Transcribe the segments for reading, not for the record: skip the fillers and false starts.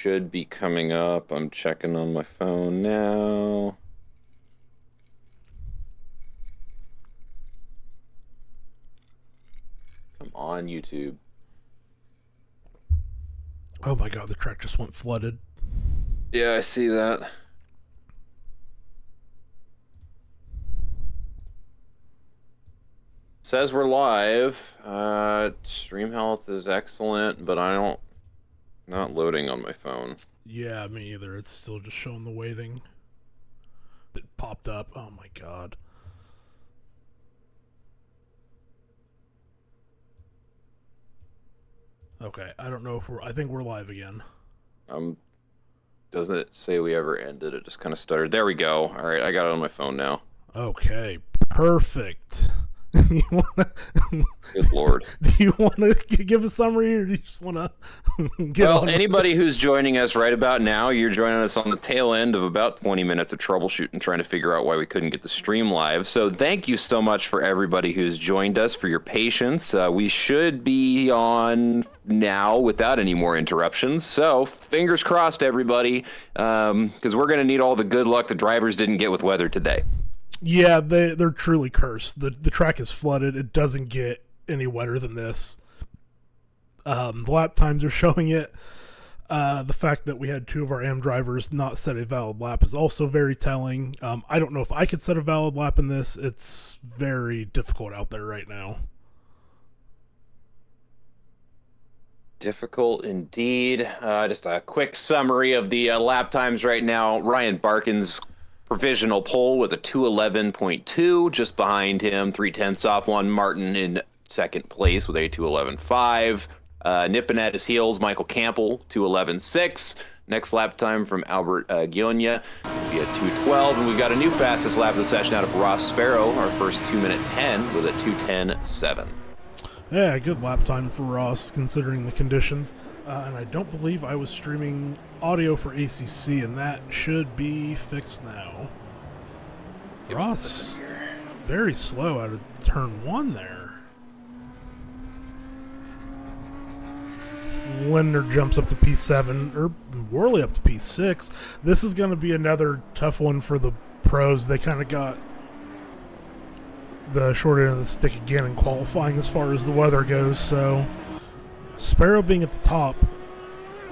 should be coming up. I'm checking on my phone now. Come on, YouTube. Oh my god, the track just went flooded. Yeah, I see that. Says we're live. Stream health is excellent, but not loading on my phone. Yeah, me either. It's still just showing the waiting. It popped up. Oh my god. Okay, I don't know if I think we're live again. Doesn't it say we ever ended? It just kind of stuttered. There we go. All right, I got it on my phone now. Okay, perfect. You wanna, Good lord. do you want to give a summary, or do you just want to get Well, on? anybody who's joining us right about now, you're joining us on the tail end of about 20 minutes of troubleshooting, trying to figure out why we couldn't get the stream live. So thank you so much for everybody who's joined us, for your patience. We should be on now without any more interruptions. So fingers crossed, everybody, because we're going to need all the good luck the drivers didn't get with weather today. Yeah, they're truly cursed. The track is flooded. It doesn't get any wetter than this. The lap times are showing it. The fact that we had two of our AM drivers not set a valid lap is also very telling. I don't know if I could set a valid lap in this. It's very difficult out there right now. Difficult indeed. Just a quick summary of the lap times right now. Ryan Barkin's provisional pole with a 2:11.2, just behind him, 3/10 off one. Martin in second place with a 2:11.5. Nipping at his heels, Michael Campbell, 2:11.6. Next lap time from Albert Gionia will be at 2:12. And we've got a new fastest lap of the session out of Ross Sparrow, our first 2:10 with a 2:10.7. Yeah, good lap time for Ross considering the conditions. And I don't believe I was streaming audio for ACC, and that should be fixed now. Yep, Ross, very slow out of turn one there. Lindner jumps up to P7, or Worley up to P6. This is going to be another tough one for the pros. They kind of got the short end of the stick again in qualifying as far as the weather goes, so Sparrow being at the top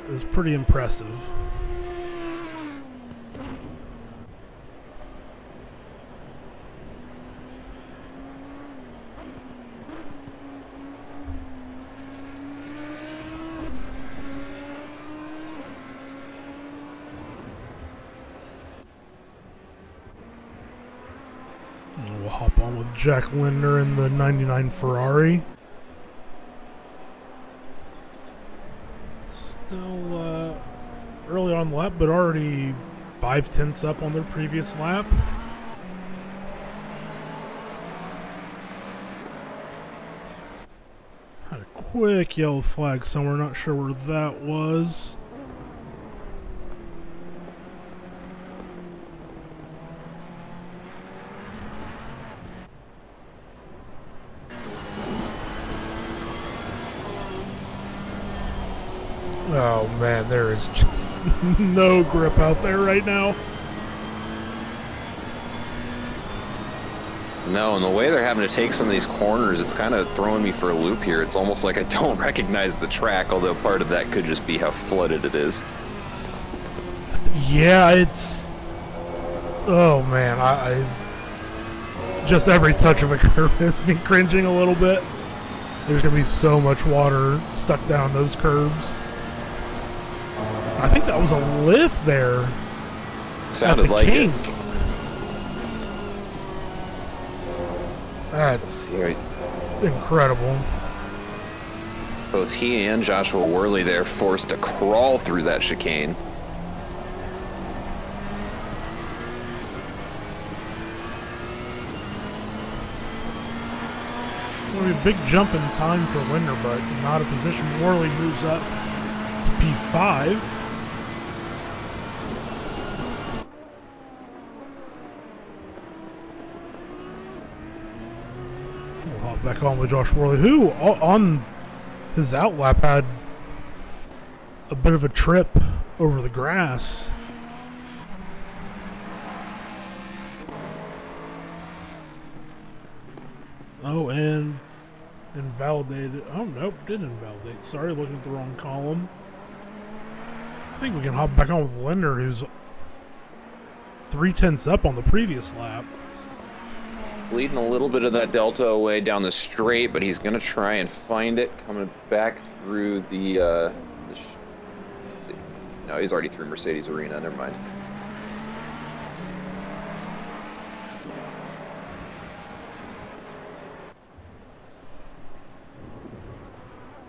is pretty impressive. And we'll hop on with Jack Lindner in the 99 Ferrari. Still early on the lap, but already 5/10 up on their previous lap. Had a quick yellow flag somewhere, not sure where that was. Oh man, there is just no grip out there right now. No, and the way they're having to take some of these corners, it's kind of throwing me for a loop here. It's almost like I don't recognize the track, although part of that could just be how flooded it is. Yeah, it's... Oh man, I just every touch of a curve has me cringing a little bit. There's going to be so much water stuck down those curves. I think that was a lift there. Sounded like kink. it. That's Right. incredible. Both he and Joshua Worley there forced to crawl through that chicane. It'll be a big jump in time for Lindner, but not a position. Worley moves up to P5. We'll hop back on with Josh Worley, who on his outlap had a bit of a trip over the grass. Oh, and invalidated. Oh, nope, didn't invalidate. Sorry, looking at the wrong column. I think we can hop back on with Linder, who's 3/10 up on the previous lap. Bleeding a little bit of that delta away down the straight, but he's going to try and find it coming back through the let's see. No, he's already through Mercedes Arena. Never mind.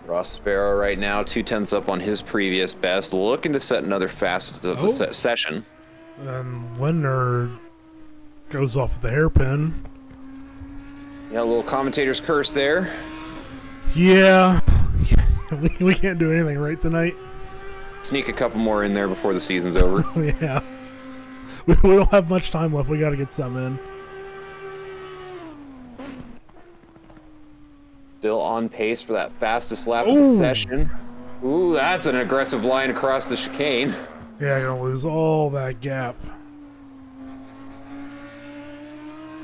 Ross Sparrow right now, 2/10 up on his previous best, looking to set another fastest of the session. And Linder goes off the hairpin. Yeah, a little commentator's curse there. Yeah, we can't do anything right tonight. Sneak a couple more in there before the season's over. Yeah, we don't have much time left. We got to get some in. Still on pace for that fastest lap of the session. Ooh, that's an aggressive line across the chicane. Yeah, gonna lose all that gap.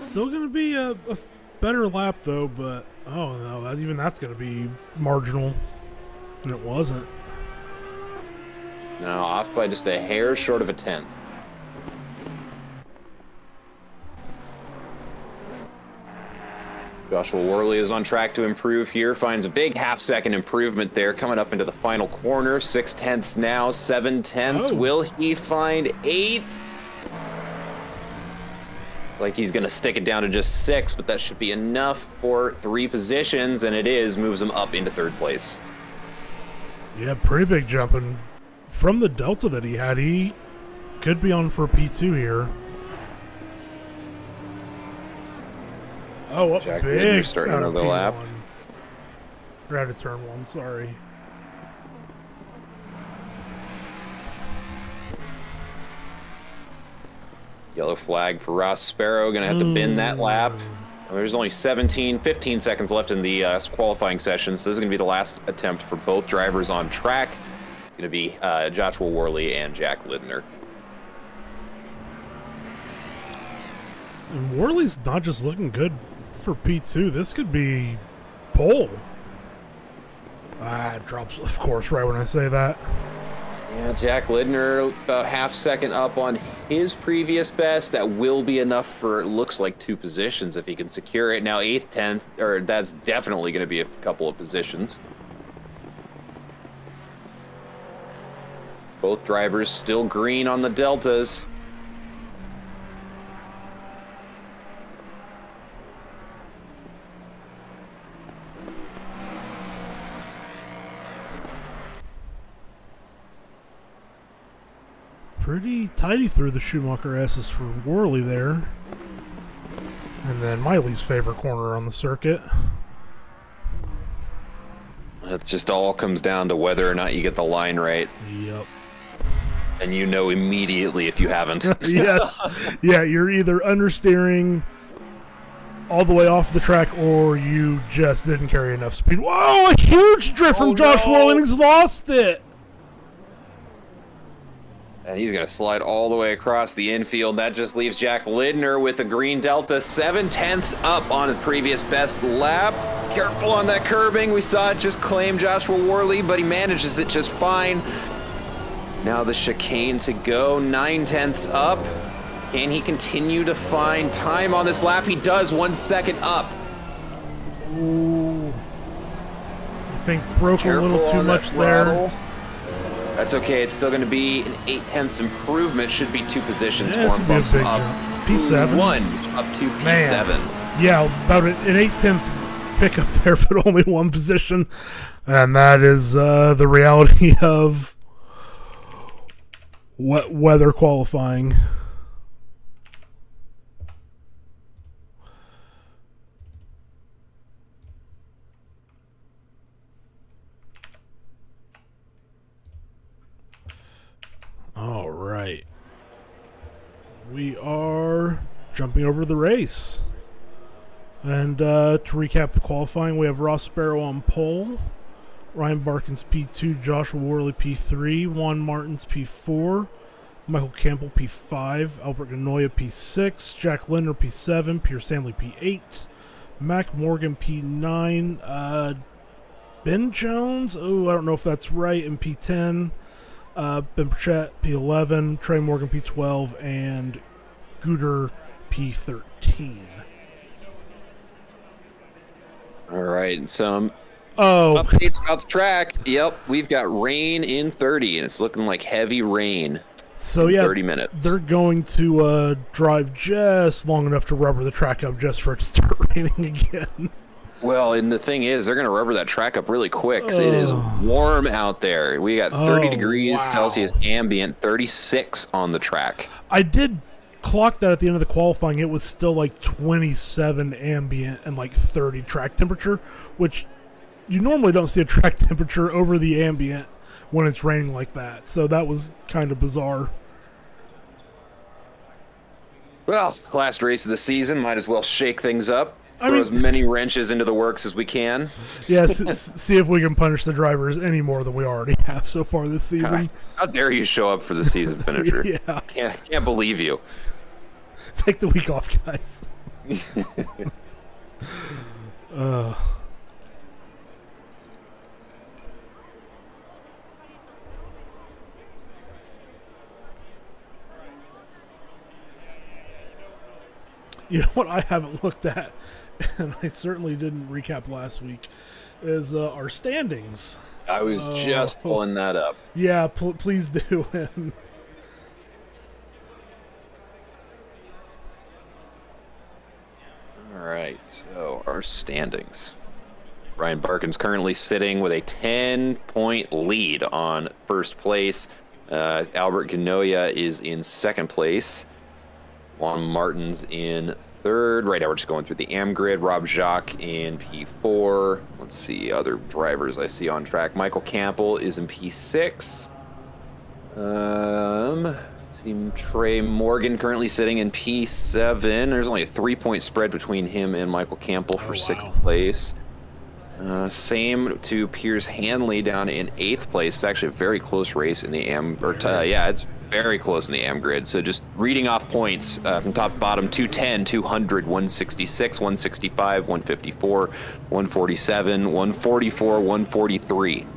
Still gonna be a better lap though, but oh no, even that's gonna be marginal. And it wasn't. No, off by just a hair short of a tenth. Joshua Worley is on track to improve here, finds a big half-second improvement there, coming up into the final corner. 6/10 now, 7/10. Will he find 8? It's like he's going to stick it down to just 6, but that should be enough for 3 positions, and it is. Moves him up into 3rd place. Yeah, pretty big jump, and from the delta that he had, he could be on for P2 here. Oh, Jack big starting another lap. Or out of turn 1, sorry. Yellow flag for Ross Sparrow. Going to have to bend that lap. There's only 15 seconds left in the qualifying session, so this is going to be the last attempt for both drivers on track. It's going to be Joshua Worley and Jack Lidner. And Worley's not just looking good for P2. This could be pole. It drops, of course, right when I say that. Yeah, Jack Lidner about half-second up on his previous best. That will be enough for, it looks like, 2 positions if he can secure it. Now 8th, 10th, or that's definitely going to be a couple of positions. Both drivers still green on the deltas. Pretty tidy through the Schumacher S's for Worley there. And then Miley's favorite corner on the circuit. It just all comes down to whether or not you get the line right. Yep. And you know immediately if you haven't. Yes. Yeah, you're either understeering all the way off the track or you just didn't carry enough speed. Whoa, a huge drift from Josh Worley, and he's lost it. And he's going to slide all the way across the infield. That just leaves Jack Lidner with a green delta, 7/10 up on his previous best lap. Careful on that curbing. We saw it just claim Joshua Worley, but he manages it just fine. Now the chicane to go, 9/10 up. Can he continue to find time on this lap? He does, 1 second up. Ooh. I think broke a little too much there. That's okay. It's still going to be an 8/10 improvement. Should be 2 positions for him. Bumps him up. P7. 1 up to P7. Man. Yeah, about an 8/10 pickup there, but only 1 position. And that is the reality of wet weather qualifying. All right. We are jumping over the race. And to recap the qualifying, we have Ross Sparrow on pole. Ryan Barkins P2, Joshua Worley P3, Juan Martins P4, Michael Campbell P5, Albert Ganoia P6, Jack Linder P7, Pierce Hanley P8, Mac Morgan P9, Ben Jones, I don't know if that's right, in P10, Ben Burchett P11, Trey Morgan P12, and Gooter P13. All right, and some updates about the track. Yep, we've got rain in 30, and it's looking like heavy rain. So yeah, 30 minutes. They're going to drive just long enough to rubber the track up just for it to start raining again. Well, and the thing is, they're going to rubber that track up really quick because it is warm out there. We got 30 degrees Celsius ambient, 36 on the track. I did clock that at the end of the qualifying. It was still like 27 ambient and like 30 track temperature, which you normally don't see a track temperature over the ambient when it's raining like that. So that was kind of bizarre. Well, last race of the season, might as well shake things up. Throw as many wrenches into the works as we can. Yeah, see if we can punish the drivers any more than we already have so far this season. God, how dare you show up for the season finisher? Yeah. Can't believe you. Take the week off, guys. You know what I haven't looked at, and I certainly didn't recap last week, is our standings. I was just pulling that up. Yeah, please do. All right, so our standings. Ryan Barkin's currently sitting with a 10-point lead on first place. Albert Ganoia is in second place. Juan Martins in third. Right now we're just going through the AM grid. Rob Jacques in P4. Let's see other drivers I see on track. Michael Campbell is in P6. Team Trey Morgan currently sitting in P7. There's only a 3-point spread between him and Michael Campbell for sixth place. Same to Pierce Hanley down in 8th place. It's actually a very close race in the it's very close in the AM grid. So just reading off points from top to bottom: 210, 200, 166, 165, 154, 147, 144, 143.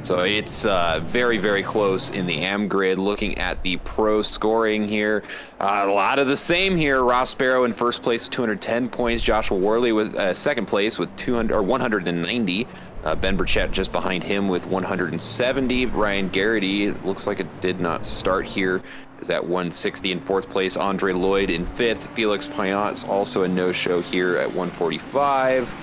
So it's very, very close in the AM grid. Looking at the pro scoring here, a lot of the same here. Ross Sparrow in first place with 210 points. Joshua Worley with second place with 190. Ben Burchett just behind him with 170. Ryan Garrity, looks like it did not start here, is at 160 in fourth place. Andre Lloyd in fifth. Felix Payant's also a no-show here at 145.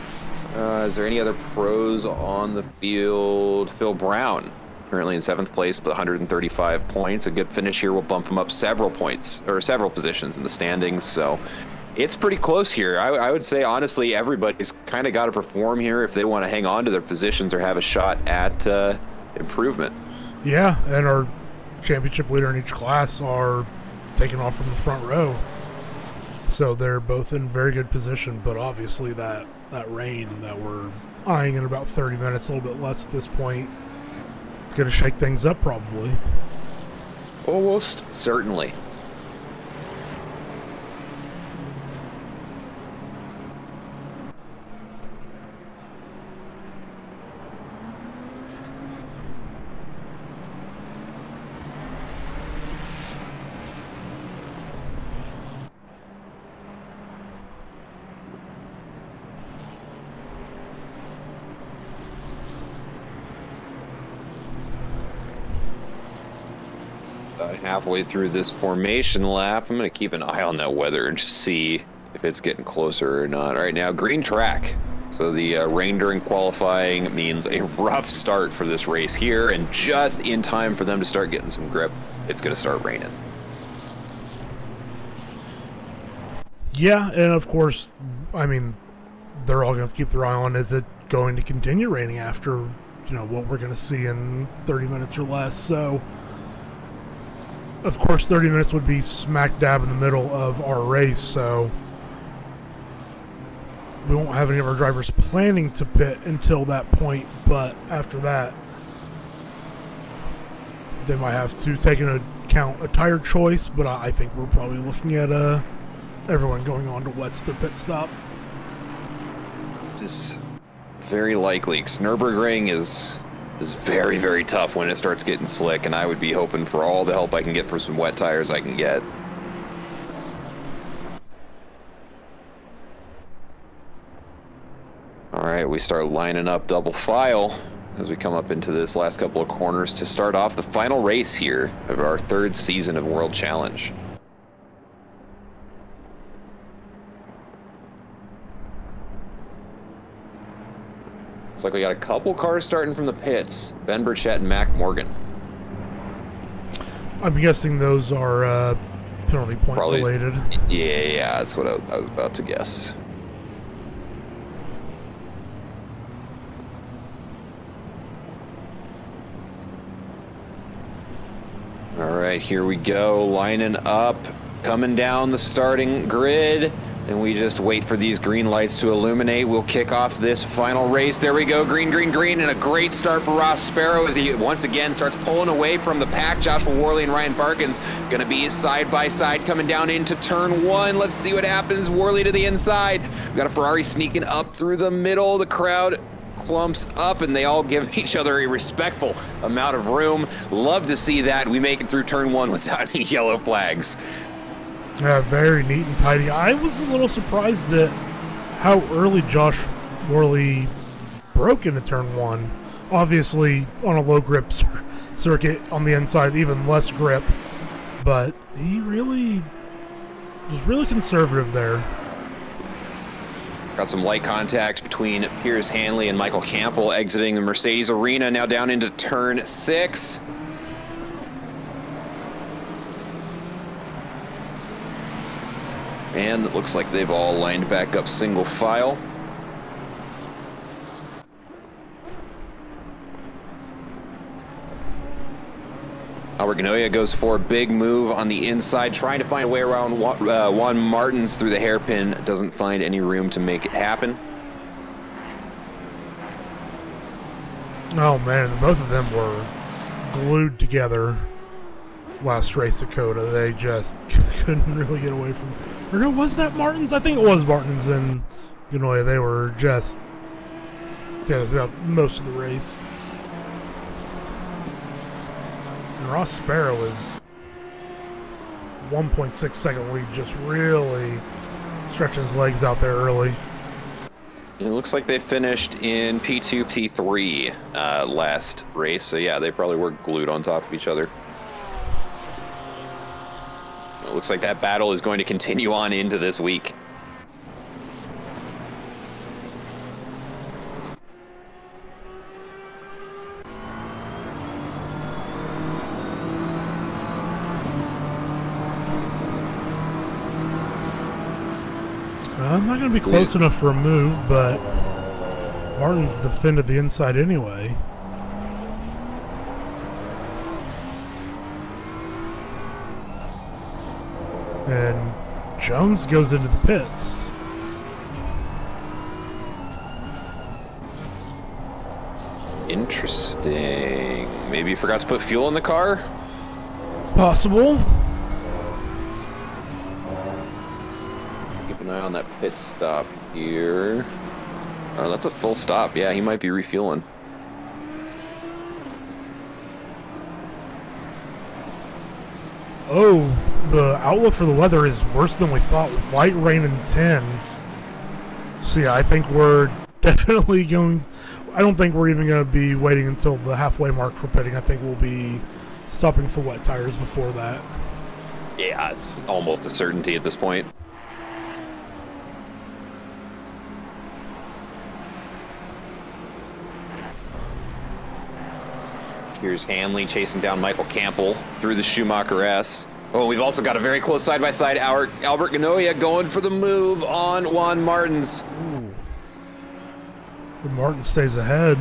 Is there any other pros on the field? Phil Brown, currently in seventh place with 135 points. A good finish here will bump him up several points, or several positions in the standings. So it's pretty close here. I would say, honestly, everybody's kind of got to perform here if they want to hang on to their positions or have a shot at improvement. Yeah, and our championship leader in each class are taking off from the front row. So they're both in very good position, but obviously that rain that we're eyeing in about 30 minutes, a little bit less at this point, it's going to shake things up probably. Almost certainly. Halfway through this formation lap, I'm going to keep an eye on that weather and just see if it's getting closer or not. Right now, green track. So the rain during qualifying means a rough start for this race here, and just in time for them to start getting some grip, it's going to start raining. Yeah, and of course, I mean, they're all going to have to keep their eye on, is it going to continue raining after, what we're going to see in 30 minutes or less. So of course, 30 minutes would be smack dab in the middle of our race, so we won't have any of our drivers planning to pit until that point, but after that, they might have to take into account a tire choice, but I think we're probably looking at everyone going on to wets their pit stop. Just very likely, 'cause Nürburgring is very, very tough when it starts getting slick, and I would be hoping for all the help I can get for some wet tires I can get. All right, we start lining up double file as we come up into this last couple of corners to start off the final race here of our third season of World Challenge. Looks like we got a couple cars starting from the pits. Ben Burchett and Mac Morgan. I'm guessing those are penalty point Probably related. Yeah, that's what I was about to guess. All right, here we go, lining up, coming down the starting grid, and we just wait for these green lights to illuminate. We'll kick off this final race. There we go, green, green, green, and a great start for Ross Sparrow as he once again starts pulling away from the pack. Joshua Worley and Ryan Barkins gonna be side by side coming down into turn one. Let's see what happens. Worley to the inside. We got a Ferrari sneaking up through the middle. The crowd clumps up and they all give each other a respectful amount of room. Love to see that. We make it through turn one without any yellow flags. Very neat and tidy. I was a little surprised at how early Josh Worley broke into turn one. Obviously, on a low grip circuit on the inside, even less grip, but he really was really conservative there. Got some light contact between Piers Hanley and Michael Campbell exiting the Mercedes arena, now down into turn 6. And it looks like they've all lined back up single file. Albert Ganoia goes for a big move on the inside, trying to find a way around Juan Martins through the hairpin. Doesn't find any room to make it happen. Oh man, both of them were glued together last race at Coda. They just couldn't really get away from. Or no, was that Martins? I think it was Martins and Ganoia. They were just throughout most of the race. And Ross Sparrow is 1.6 second lead, just really stretching his legs out there early. It looks like they finished in P2, P3 last race. So yeah, they probably were glued on top of each other. It looks like that battle is going to continue on into this week. I'm not going to be close enough for a move, but Martin's defended the inside anyway. And Jones goes into the pits. Interesting. Maybe you forgot to put fuel in the car? Possible. Keep an eye on that pit stop here. Oh, that's a full stop. Yeah, he might be refueling. Oh, the outlook for the weather is worse than we thought. Light rain and 10. So yeah, I think we're definitely going. I don't think we're even going to be waiting until the halfway mark for pitting. I think we'll be stopping for wet tires before that. Yeah, it's almost a certainty at this point. Here's Hanley chasing down Michael Campbell through the Schumacher S. Oh, we've also got a very close side-by-side Albert Ganoia going for the move on Juan Martins. Ooh. But Martin stays ahead.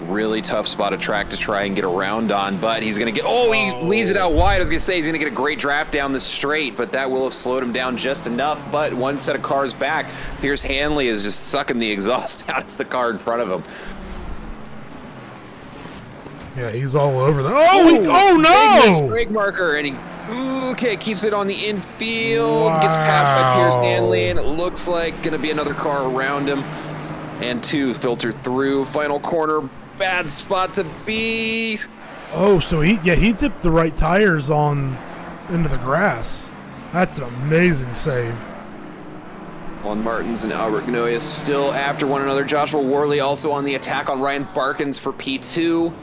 Really tough spot of track to try and get around on, but he's going to get... Oh, he leaves it out wide. I was going to say he's going to get a great draft down the straight, but that will have slowed him down just enough. But one set of cars back, Pierce Hanley is just sucking the exhaust out of the car in front of him. Yeah, he's all over there. Oh no! Brake marker, and he okay, keeps it on the infield. Gets passed by Pierce Hanley, and it looks like going to be another car around him. And 2 filter through. Final corner, bad spot to be. Oh, so he dipped the right tires on into the grass. That's an amazing save. Juan Martins and Albert Gnoyes still after one another. Joshua Worley also on the attack on Ryan Barkins for P2.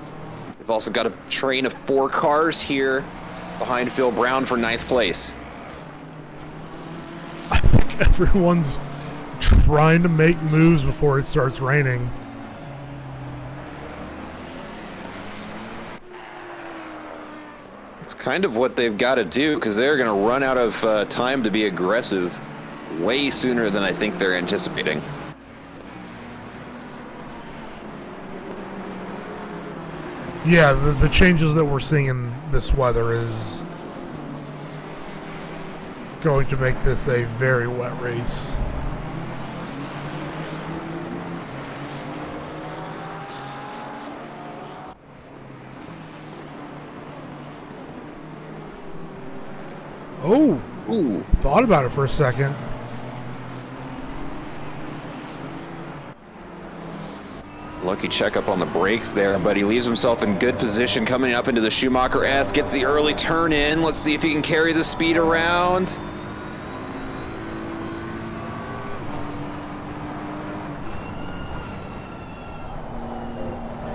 We've also got a train of 4 cars here behind Phil Brown for 9th place. I think everyone's trying to make moves before it starts raining. It's kind of what they've got to do, because they're going to run out of time to be aggressive way sooner than I think they're anticipating. Yeah, the changes that we're seeing in this weather is going to make this a very wet race. Oh, ooh. Thought about it for a second. Lucky checkup on the brakes there, but he leaves himself in good position coming up into the Schumacher S. Gets the early turn in. Let's see if he can carry the speed around.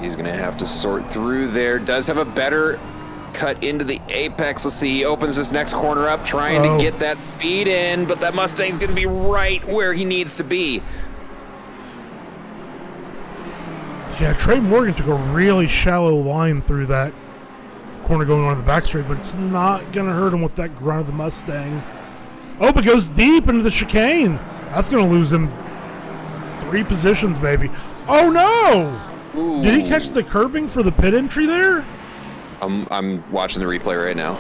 He's going to have to sort through there. Does have a better cut into the apex. Let's see, he opens this next corner up, trying to get that speed in, but that Mustang's going to be right where he needs to be. Yeah, Trey Morgan took a really shallow line through that corner going on the back straight, but it's not going to hurt him with that grunt of the Mustang. Oh, but goes deep into the chicane. That's going to lose him 3 positions, maybe. Oh, no! Ooh. Did he catch the curbing for the pit entry there? I'm watching the replay right now.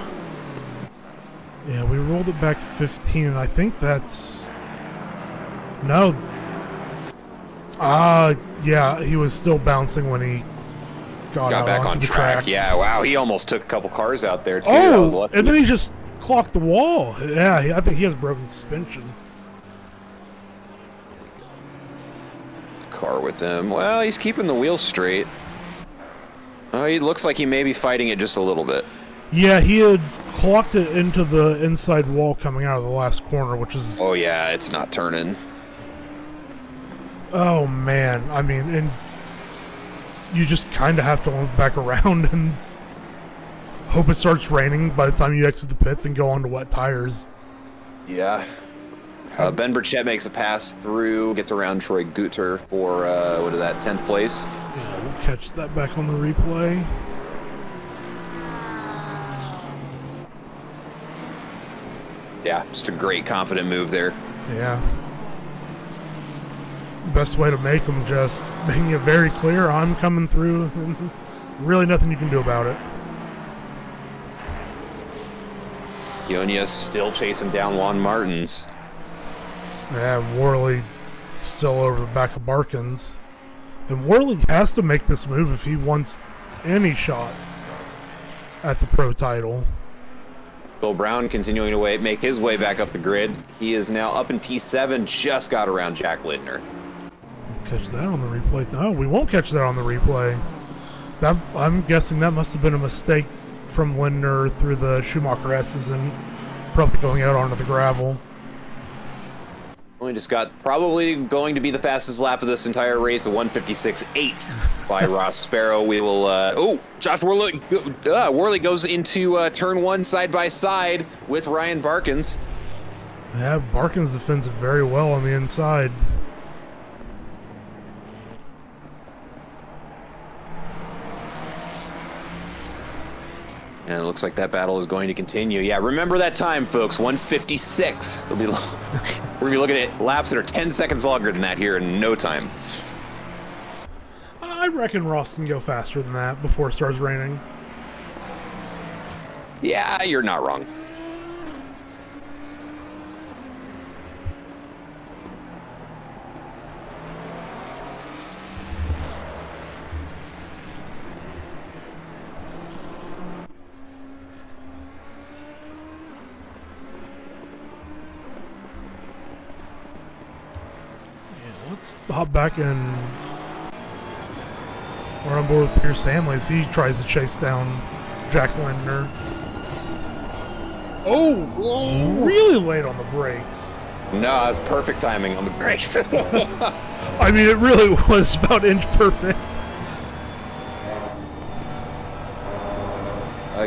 Yeah, we rolled it back 15, and I think that's... No. Yeah, he was still bouncing when he got out back onto on the track. Yeah, wow, he almost took a couple cars out there, too. Oh, and then he just clocked the wall. Yeah, I think he has broken suspension. Car with him. Well, he's keeping the wheels straight. Oh, he looks like he may be fighting it just a little bit. Yeah, he had clocked it into the inside wall coming out of the last corner, which is... Oh, yeah, it's not turning. Oh, man. I mean, and you just kind of have to look back around and hope it starts raining by the time you exit the pits and go onto wet tires. Yeah. Ben Burchett makes a pass through, gets around Troy Guter for, 10th place. Yeah, we'll catch that back on the replay. Yeah, just a great confident move there. Yeah. The best way to make them just making it very clear I'm coming through and really nothing you can do about it. Ionia still chasing down Juan Martins. Yeah, Worley still over the back of Barkins. And Worley has to make this move if he wants any shot at the pro title. Bill Brown continuing to make his way back up the grid. He is now up in P7, just got around Jack Lindner. Catch that on the replay. No, we won't catch that on the replay. That, I'm guessing that must have been a mistake from Lindner through the Schumacher S's and probably going out onto the gravel. We just got probably going to be the fastest lap of this entire race, a 156.8 by Ross Sparrow. We will, Josh Worley goes into turn 1 side by side with Ryan Barkins. Yeah, Barkins defends it very well on the inside. And it looks like that battle is going to continue. Yeah, remember that time, folks, 156. We're going to be looking at laps that are 10 seconds longer than that here in no time. I reckon Ross can go faster than that before it starts raining. Yeah, you're not wrong. Let's hop back and we're on board with Pierce Hanley as he tries to chase down Jack Lindner. Oh, really late on the brakes. No, it's perfect timing on the brakes. I mean, it really was about inch perfect.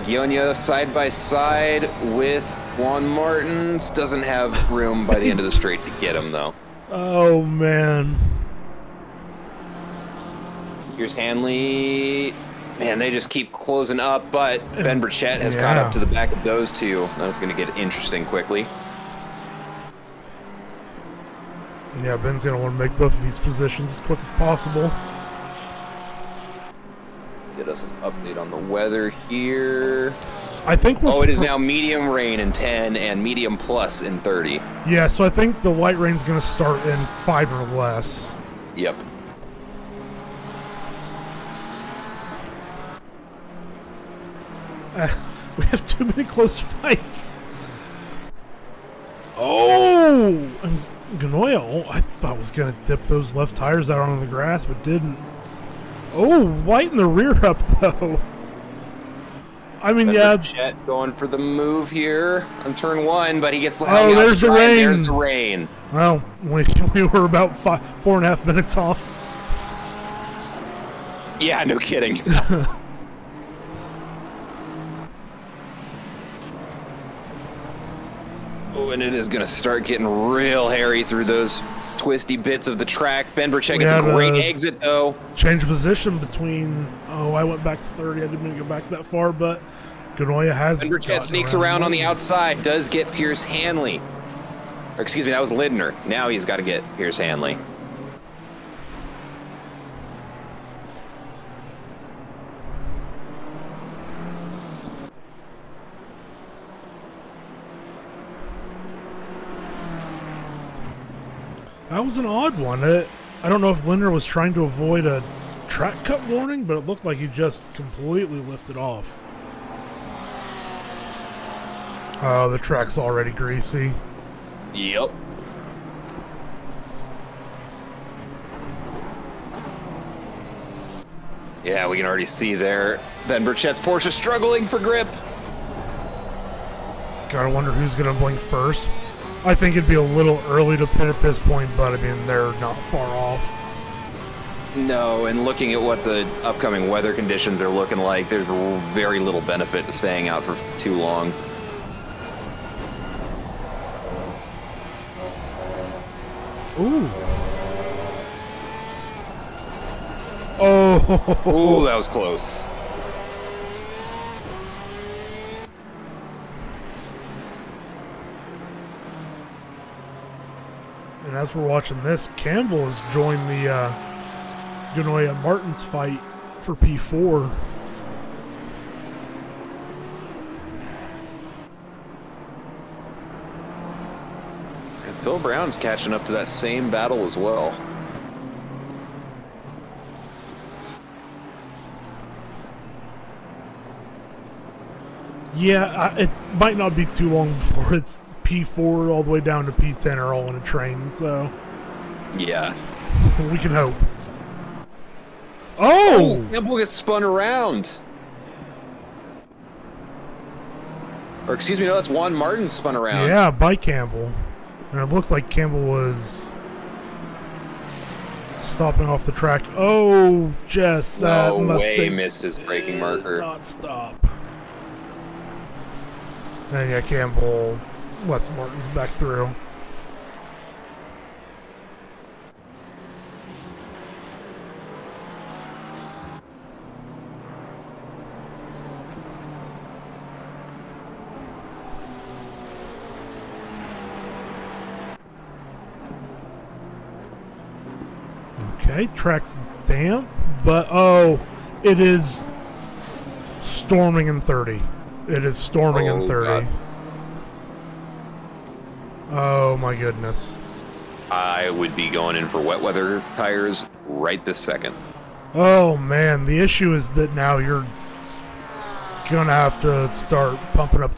Gionia side by side with Juan Martins. Doesn't have room by the end of the straight to get him, though. Oh, man. Here's Hanley. Man, they just keep closing up, but Ben Burchett has caught up to the back of those two. That's going to get interesting quickly. Yeah, Ben's going to want to make both of these positions as quick as possible. Get us an update on the weather here. I think we're... Oh, it is now medium rain in 10 and medium plus in 30. Yeah, so I think the light rain's going to start in 5 or less. Yep. We have too many close fights. Oh! And Ganoia, I thought was going to dip those left tires out onto the grass, but didn't. Oh, lighten the rear up, though. I mean, yeah. Burchett going for the move here on turn 1, but he gets the Oh, there's the rain. There's the rain. Well, we were about 4.5 minutes off. Yeah, no kidding. Oh, and it is going to start getting real hairy through those twisty bits of the track. Ben Burchett gets a great exit, though. Change position between... Oh, I went back to 30. I didn't mean to go back that far, but Ganoia has... Ben Burchett sneaks around on the outside, does get Pierce Hanley. Or, excuse me, that was Lindner. Now he's got to get Pierce Hanley. That was an odd one. I don't know if Lindner was trying to avoid a track cut warning, but it looked like he just completely lifted off. Oh, the track's already greasy. Yep. Yeah, we can already see there. Ben Burchett's Porsche struggling for grip. Gotta wonder who's gonna blink first. I think it'd be a little early to pit at this point, but I mean, they're not far off. No, and looking at what the upcoming weather conditions are looking like, there's very little benefit to staying out for too long. Ooh. Oh. Ooh, that was close. And as we're watching this, Campbell has joined the Ganoia Martins fight for P4. And Phil Brown's catching up to that same battle as well. Yeah, it might not be too long before it's P4 all the way down to P10 are all in a train, so Yeah. we can hope. Oh! Campbell gets spun around. Or excuse me, no, that's Juan Martin spun around. Yeah, by Campbell. And it looked like Campbell was stopping off the track. Oh, just that No Mustang way missed his braking marker. not stop. And yeah, Campbell lets Martins back through. Okay, track's damp, but oh, it is storming in 30. It is storming in 30. God. Oh my goodness. I would be going in for wet weather tires right this second. Oh man, the issue is that now you're gonna have to start pumping up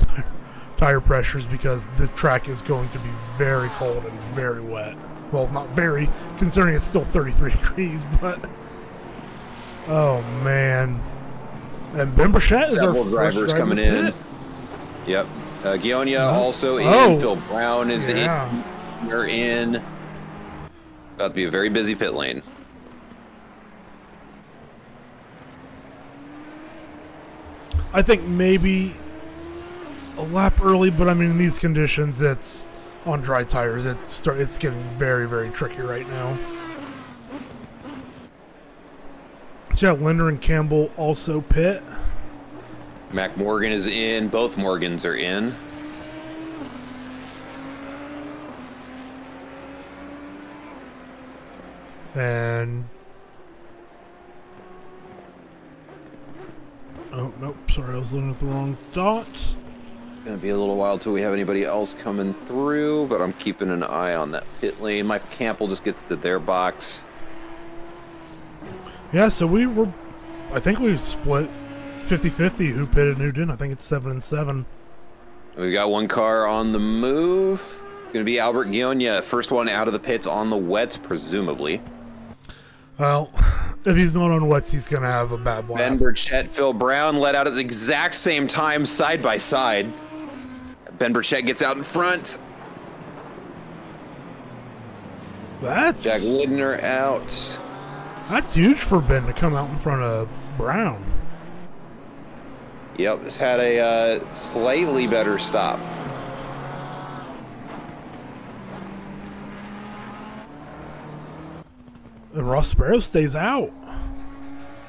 tire pressures because the track is going to be very cold and very wet. Well, not very, considering it's still 33 degrees, but oh man. And Ben Burchett is our Several first drivers driver coming to in. pit. Yep. Gionia also in. Oh. Phil Brown is in. We're in. About to be a very busy pit lane. I think maybe a lap early, but I mean in these conditions, it's on dry tires. It's getting very, very tricky right now. So yeah, Linder and Campbell also pit. Mac Morgan is in. Both Morgans are in. And oh nope, sorry, I was looking at the wrong dot. Gonna be a little while till we have anybody else coming through, but I'm keeping an eye on that pit lane. Michael Campbell just gets to their box. Yeah, so I think we've split 50-50 who pitted and who didn't. I think it's 7-7. We've got one car on the move. Gonna be Albert Gionia, first one out of the pits on the wets, presumably. Well, if he's not on wets, he's gonna have a bad lap. Ben Burchett, Phil Brown let out at the exact same time, side by side. Ben Burchett gets out in front. Jack Lindner out. That's huge for Ben to come out in front of Brown. Yep, this had a slightly better stop. And Ross Sparrow stays out.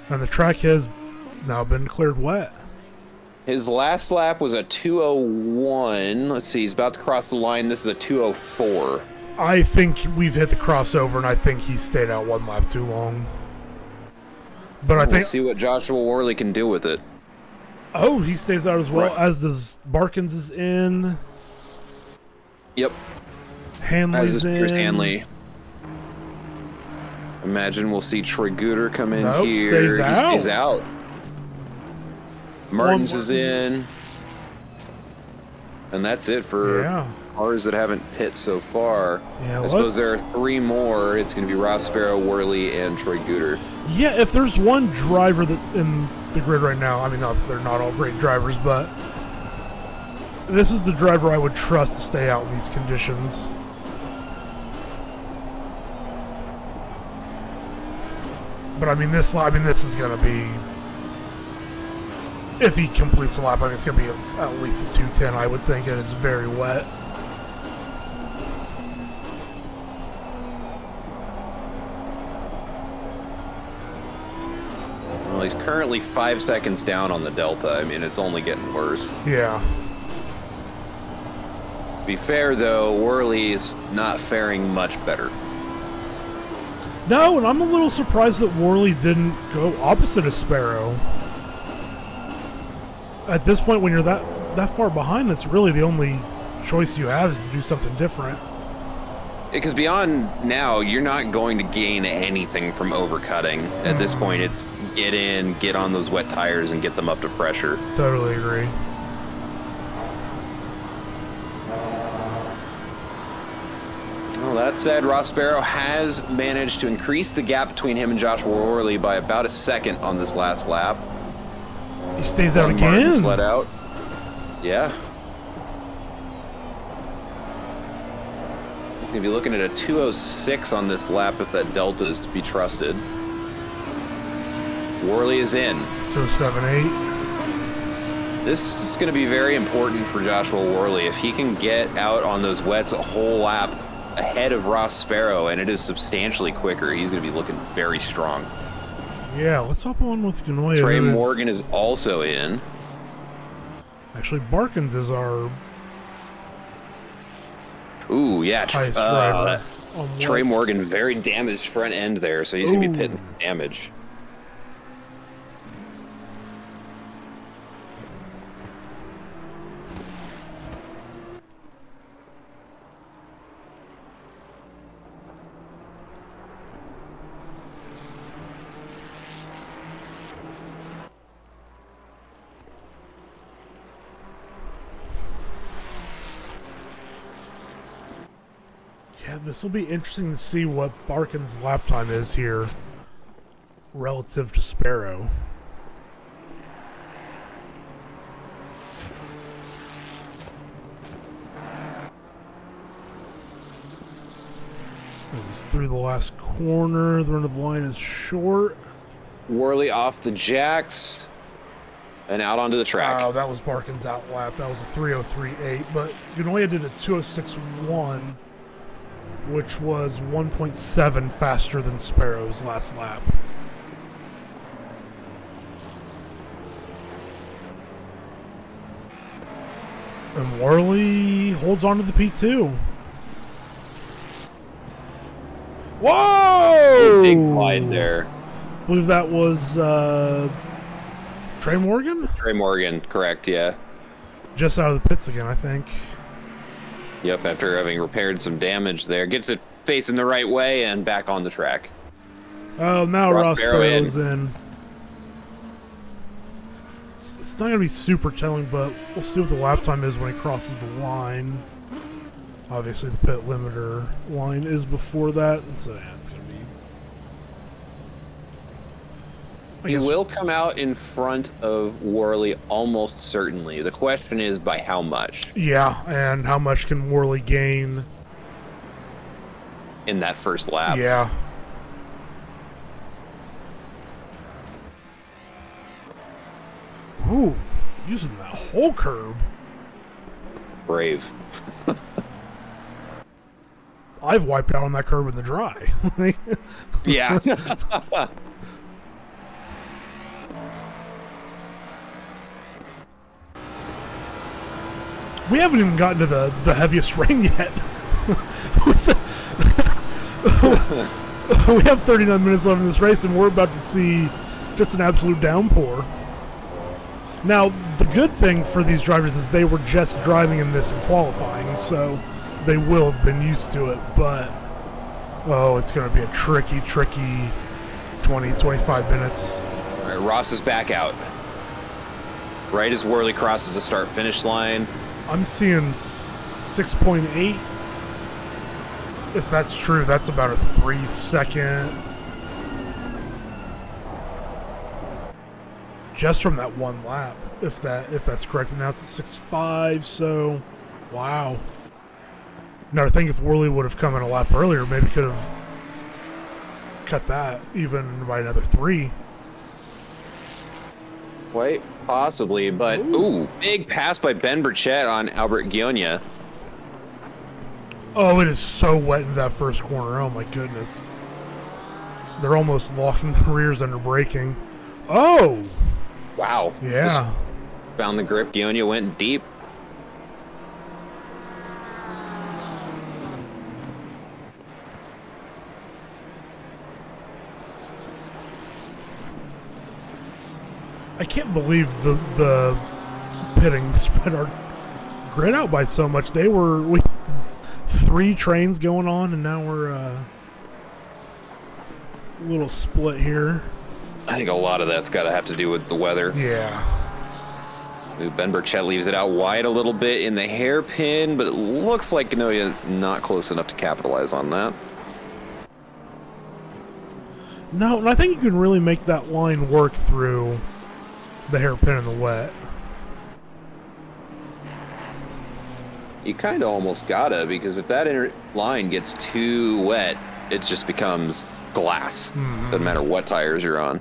And the track has now been declared wet. His last lap was a 2:01. Let's see, he's about to cross the line. This is a 2:04. I think we've hit the crossover, and I think he stayed out one lap too long. But I think... We'll see what Joshua Worley can do with it. Oh, he stays out as well, right. as does Barkins is in. Yep. Hanley's as is in. Pierce Hanley. Imagine we'll see Troy Gooder come in Nope, here. stays out. He stays out. Martins is in. And that's it for cars that haven't pit so far. Yeah, I suppose there are three more. It's going to be Ross Sparrow, Worley, and Troy Gooder. Yeah, if there's one driver that in the grid right now, I mean, they're not all great drivers, but this is the driver I would trust to stay out in these conditions. But I mean, this is going to be, if he completes the lap, I mean, it's going to be at least a 2:10, I would think, and it's very wet. Well, he's currently 5 seconds down on the Delta. I mean, it's only getting worse. Yeah. To be fair, though, Worley's not faring much better. No, and I'm a little surprised that Worley didn't go opposite of Sparrow. At this point, when you're that far behind, that's really the only choice you have is to do something different. Because beyond now, you're not going to gain anything from overcutting. At this point, it's get in, get on those wet tires, and get them up to pressure. Totally agree. Well, that said, Ross Sparrow has managed to increase the gap between him and Joshua Worley by about a second on this last lap. He stays out again. Martin slid out. Yeah. He's going to be looking at a 2:06 on this lap if that Delta is to be trusted. Worley is in. 2:07.8. This is going to be very important for Joshua Worley. If he can get out on those wets a whole lap ahead of Ross Sparrow, and it is substantially quicker, he's going to be looking very strong. Yeah, let's hop on with Ganoia. Trey Morgan is also in. Actually, Barkins is our Ooh, yeah. highest driver Trey Morgan, very damaged front end there, so he's going to be pitting damage. Yeah, this will be interesting to see what Barkin's lap time is here relative to Sparrow. He's through the last corner. The run of the line is short. Worley off the jacks and out onto the track. Wow, that was Barkin's out lap. That was a 3:03.8, but Ganoia did a 2:06.1. Which was 1.7 faster than Sparrow's last lap. And Worley holds on to the P2. Whoa! Big glide there. I believe that was Trey Morgan? Trey Morgan, correct, yeah. Just out of the pits again, I think. Yep, after having repaired some damage there. Gets it facing the right way and back on the track. Oh, now Ross Sparrow's in. It's not going to be super telling, but we'll see what the lap time is when he crosses the line. Obviously, the pit limiter line is before that, so yeah, it's going to be... He will come out in front of Worley almost certainly. The question is by how much? Yeah, and how much can Worley gain in that first lap? Yeah. Ooh, using that whole curb. Brave. I've wiped out on that curb in the dry. Yeah. We haven't even gotten to the heaviest rain yet. We have 39 minutes left in this race, and we're about to see just an absolute downpour. Now, the good thing for these drivers is they were just driving in this in qualifying, so they will have been used to it, but oh, it's going to be a tricky 20, 25 minutes. All right, Ross is back out. Right as Worley crosses the start-finish line. I'm seeing 6.8. If that's true, that's about a 3-second. Just from that one lap, if that's correct. Now it's at 6.5, so wow. Now I think if Worley would have come in a lap earlier, maybe could have cut that even by another 3. Quite possibly, but ooh, big pass by Ben Burchett on Albert Gionia. Oh, it is so wet in that first corner. Oh my goodness. They're almost locking the rears under braking. Oh! Wow. Yeah. Just found the grip. Gionia went deep. I can't believe the pitting spread our grid out by so much. We 3 trains going on, and now we're a little split here. I think a lot of that's got to have to do with the weather. Yeah. Ooh, Ben Burchett leaves it out wide a little bit in the hairpin, but it looks like Ganoia is not close enough to capitalize on that. No, and I think you can really make that line work through the hairpin in the wet. You kind of almost gotta, because if that inner line gets too wet, it just becomes glass. Doesn't matter what tires you're on.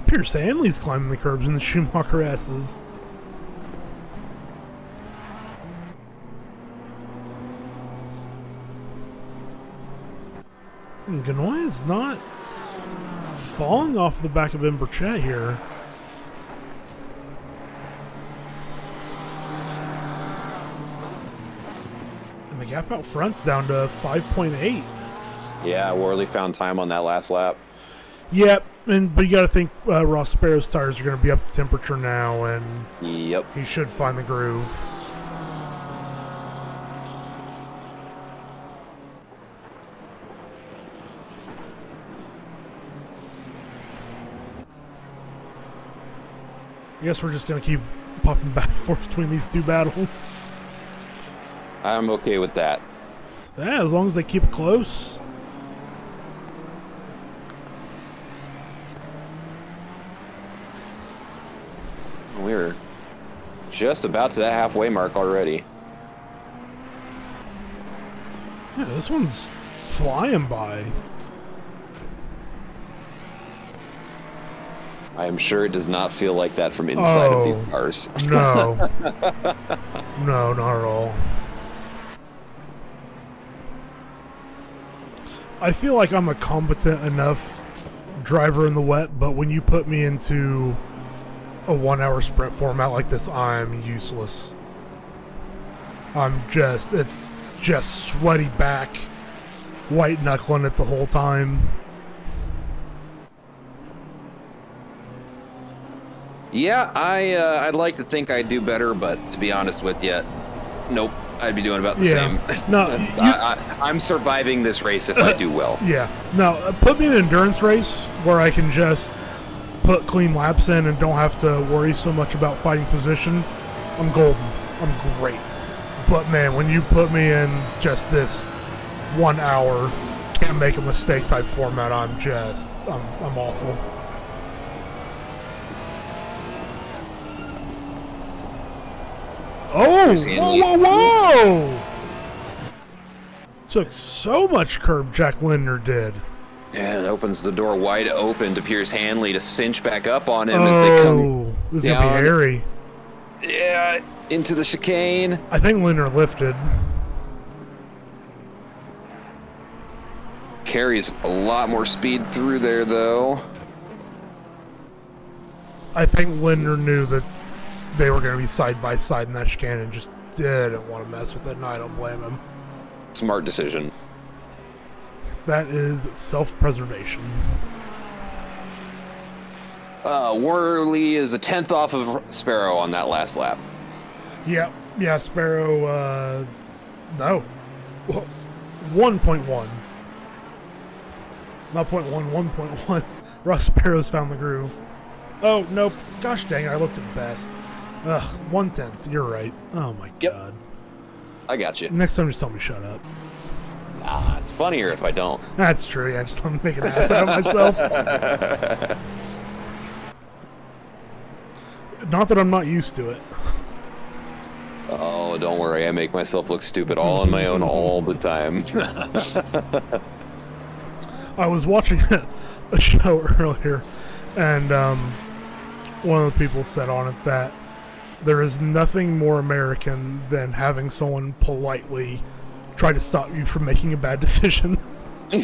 Pierce Hanley's climbing the curbs in the Schumacher S's. And Ganoia is not falling off the back of Ben Burchett here. gap out front's down to 5.8. Yeah, Worley found time on that last lap. Yep, but you got to think Ross Sparrow's tires are going to be up to temperature now, and Yep. he should find the groove. I guess we're just going to keep popping back and forth between these two battles. I'm okay with that. Yeah, as long as they keep it close. We're just about to that halfway mark already. Yeah, this one's flying by. I am sure it does not feel like that from inside of these cars. No. No, not at all. I feel like I'm a competent enough driver in the wet, but when you put me into a 1 hour sprint format like this, I'm useless. It's just sweaty back, white knuckling it the whole time. Yeah, I'd like to think I'd do better, but to be honest with you, nope. I'd be doing about the same. No, I'm surviving this race if I do well. Yeah. No, put me in an endurance race where I can just put clean laps in and don't have to worry so much about fighting position. I'm golden. I'm great. But man, when you put me in just this 1 hour, can't make a mistake type format, I'm awful. Oh, whoa, whoa, whoa! Took so much curb Jack Lindner did. Yeah, it opens the door wide open to Pierce Hanley to cinch back up on him as they come this is going to be hairy. Yeah, into the chicane. I think Lindner lifted. Carries a lot more speed through there, though. I think Lindner knew that they were going to be side by side in that chicane and just didn't want to mess with it, and I don't blame him. Smart decision. That is self-preservation. Worley is a 10th off of Sparrow on that last lap. Yeah, Sparrow, no. 1.1. Not 0.1, 1.1. Ross Sparrow's found the groove. Oh, nope. Gosh dang it, I looked at best. Ugh, 1/10. You're right. Oh my god. I got you. Next time, just tell me shut up. Ah, it's funnier if I don't. That's true. Yeah, just let me make an ass out of myself. Not that I'm not used to it. Oh, don't worry. I make myself look stupid all on my own all the time. I was watching a show earlier, and one of the people said on it that there is nothing more American than having someone politely try to stop you from making a bad decision. Ben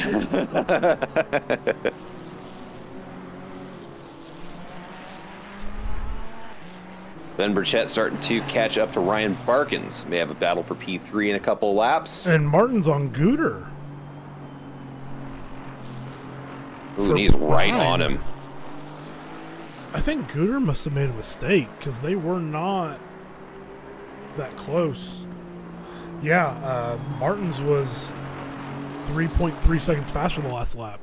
Burchett starting to catch up to Ryan Barkins. May have a battle for P3 in a couple laps. And Martin's on Gooter. Ooh, and he's right on him. I think Gooter must have made a mistake because they were not that close. Yeah, Martin's was 3.3 seconds faster the last lap.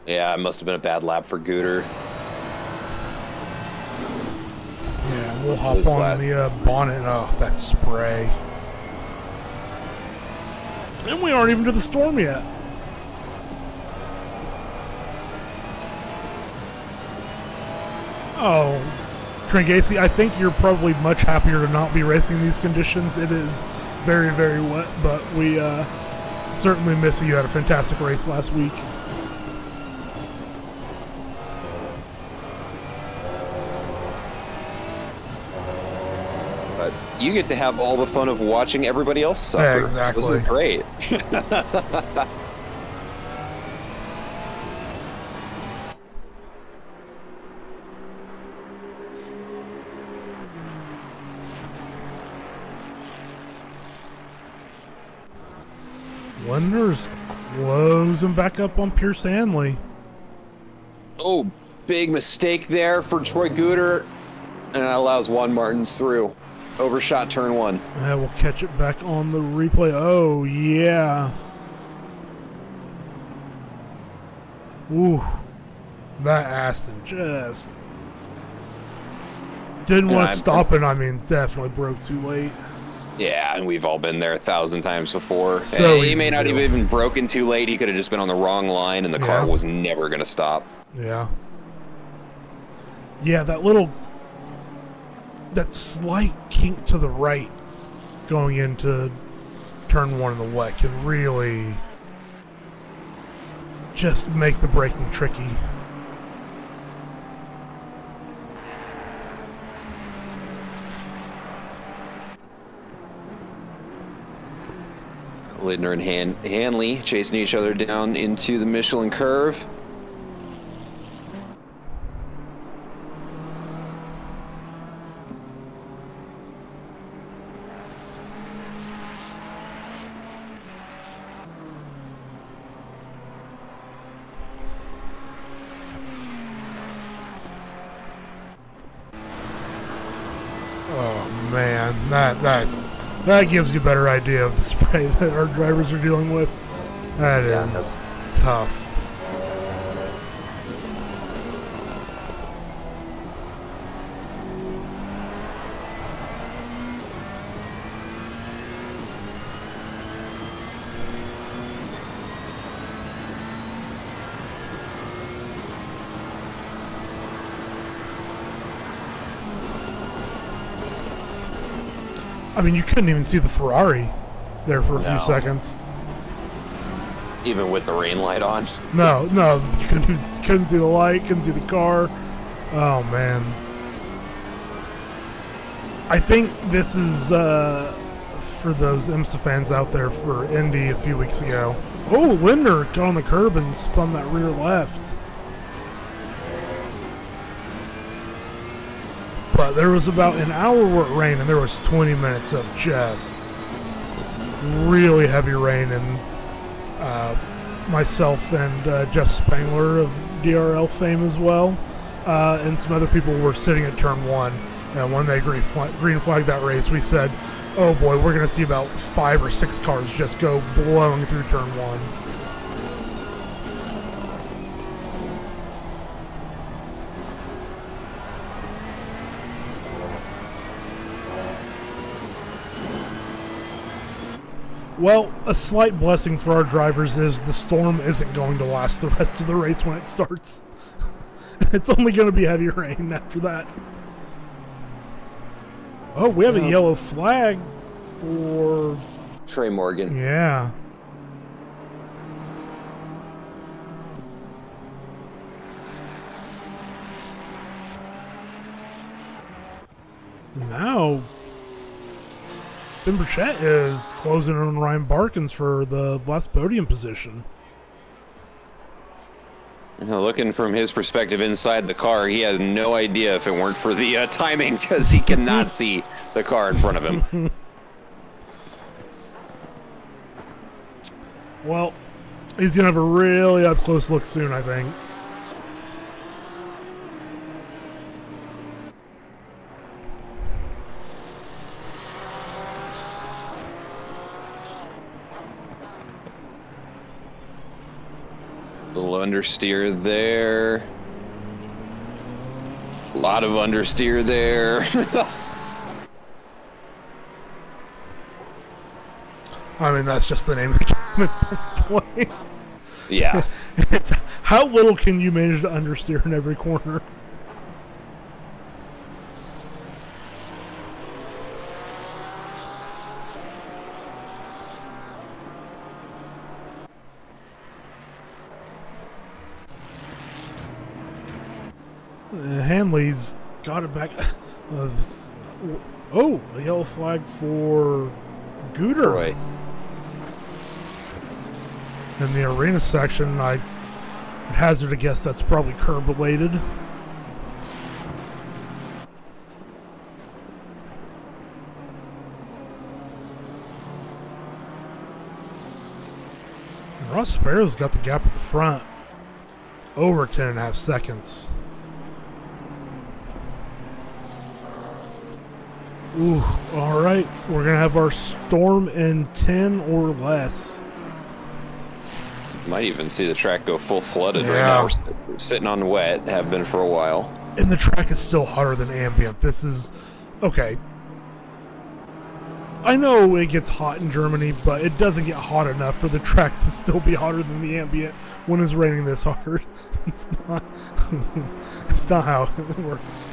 Yeah, it must have been a bad lap for Gooter. Yeah, we'll hop on the bonnet. Oh, that spray. And we aren't even to the storm yet. Oh, Tringasi, I think you're probably much happier to not be racing these conditions. It is very, very wet, but we certainly miss you. You had a fantastic race last week. But you get to have all the fun of watching everybody else suffer. Yeah, exactly. So this is great. Linder's closing back up on Pierce Hanley. Oh, big mistake there for Troy Gooder, and that allows Juan Martins through. Overshot turn one. Yeah, we'll catch it back on the replay. Oh, yeah. Ooh. That Aston just didn't want to stop it. I mean, definitely broke too late. Yeah, and we've all been there 1,000 times before. So he may not have even broken too late. He could have just been on the wrong line, and the car was never going to stop. Yeah. Yeah, that slight kink to the right going into turn one in the wet can really just make the braking tricky. Lindner and Hanley chasing each other down into the Michelin curve. Oh man, that gives you a better idea of the spray that our drivers are dealing with. That is tough. I mean, you couldn't even see the Ferrari there for a few seconds. Even with the rain light on? No, you couldn't see the light, couldn't see the car. Oh, man. I think this is, for those IMSA fans out there for Indy a few weeks ago. Oh, Lindner got on the curb and spun that rear left. But there was about an hour where it rained, and there was 20 minutes of just really heavy rain. And myself and Jeff Spangler of DRL fame as well, and some other people were sitting at turn one. And when they green flagged that race, we said, oh boy, we're going to see about 5 or 6 cars just go blowing through turn one. Well, a slight blessing for our drivers is the storm isn't going to last the rest of the race when it starts. It's only going to be heavy rain after that. Oh, we have a yellow flag for Trey Morgan. Yeah. Now Ben Burchett is closing on Ryan Barkins for the last podium position. Looking from his perspective inside the car, he has no idea if it weren't for the timing, because he cannot see the car in front of him. Well, he's going to have a really up-close look soon, I think. Little understeer there. A lot of understeer there. I mean, that's just the name of the game at this point. Yeah. How little can you manage to understeer in every corner? Hanley's got it back. Oh, a yellow flag for Gooder. Right. In the arena section, I hazard a guess that's probably curb related. Ross Sparrow's got the gap at the front. Over 10.5 seconds. Ooh, alright. We're going to have our Storm in 10 or less. Might even see the track go full flooded right now. We're sitting on wet, have been for a while. And the track is still hotter than ambient. This is... Okay. I know it gets hot in Germany, but it doesn't get hot enough for the track to still be hotter than the ambient when it's raining this hard. It's not... it's not how it works.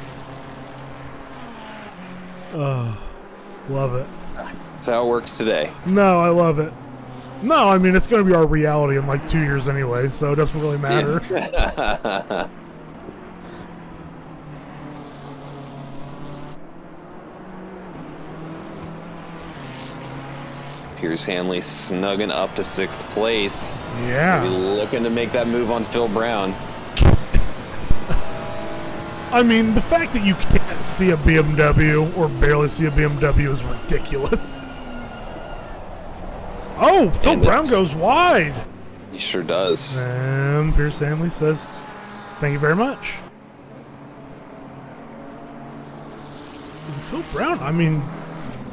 Love it. That's how it works today. No, I love it. No, I mean, it's going to be our reality in like 2 years anyway, so it doesn't really matter. Yeah. Pierce Hanley snugging up to 6th place. Yeah. Maybe looking to make that move on Phil Brown. I mean, the fact that you can't see a BMW or barely see a BMW is ridiculous. Oh, Phil Brown goes wide. He sure does. And Pierce Hanley says, thank you very much. And Phil Brown, I mean,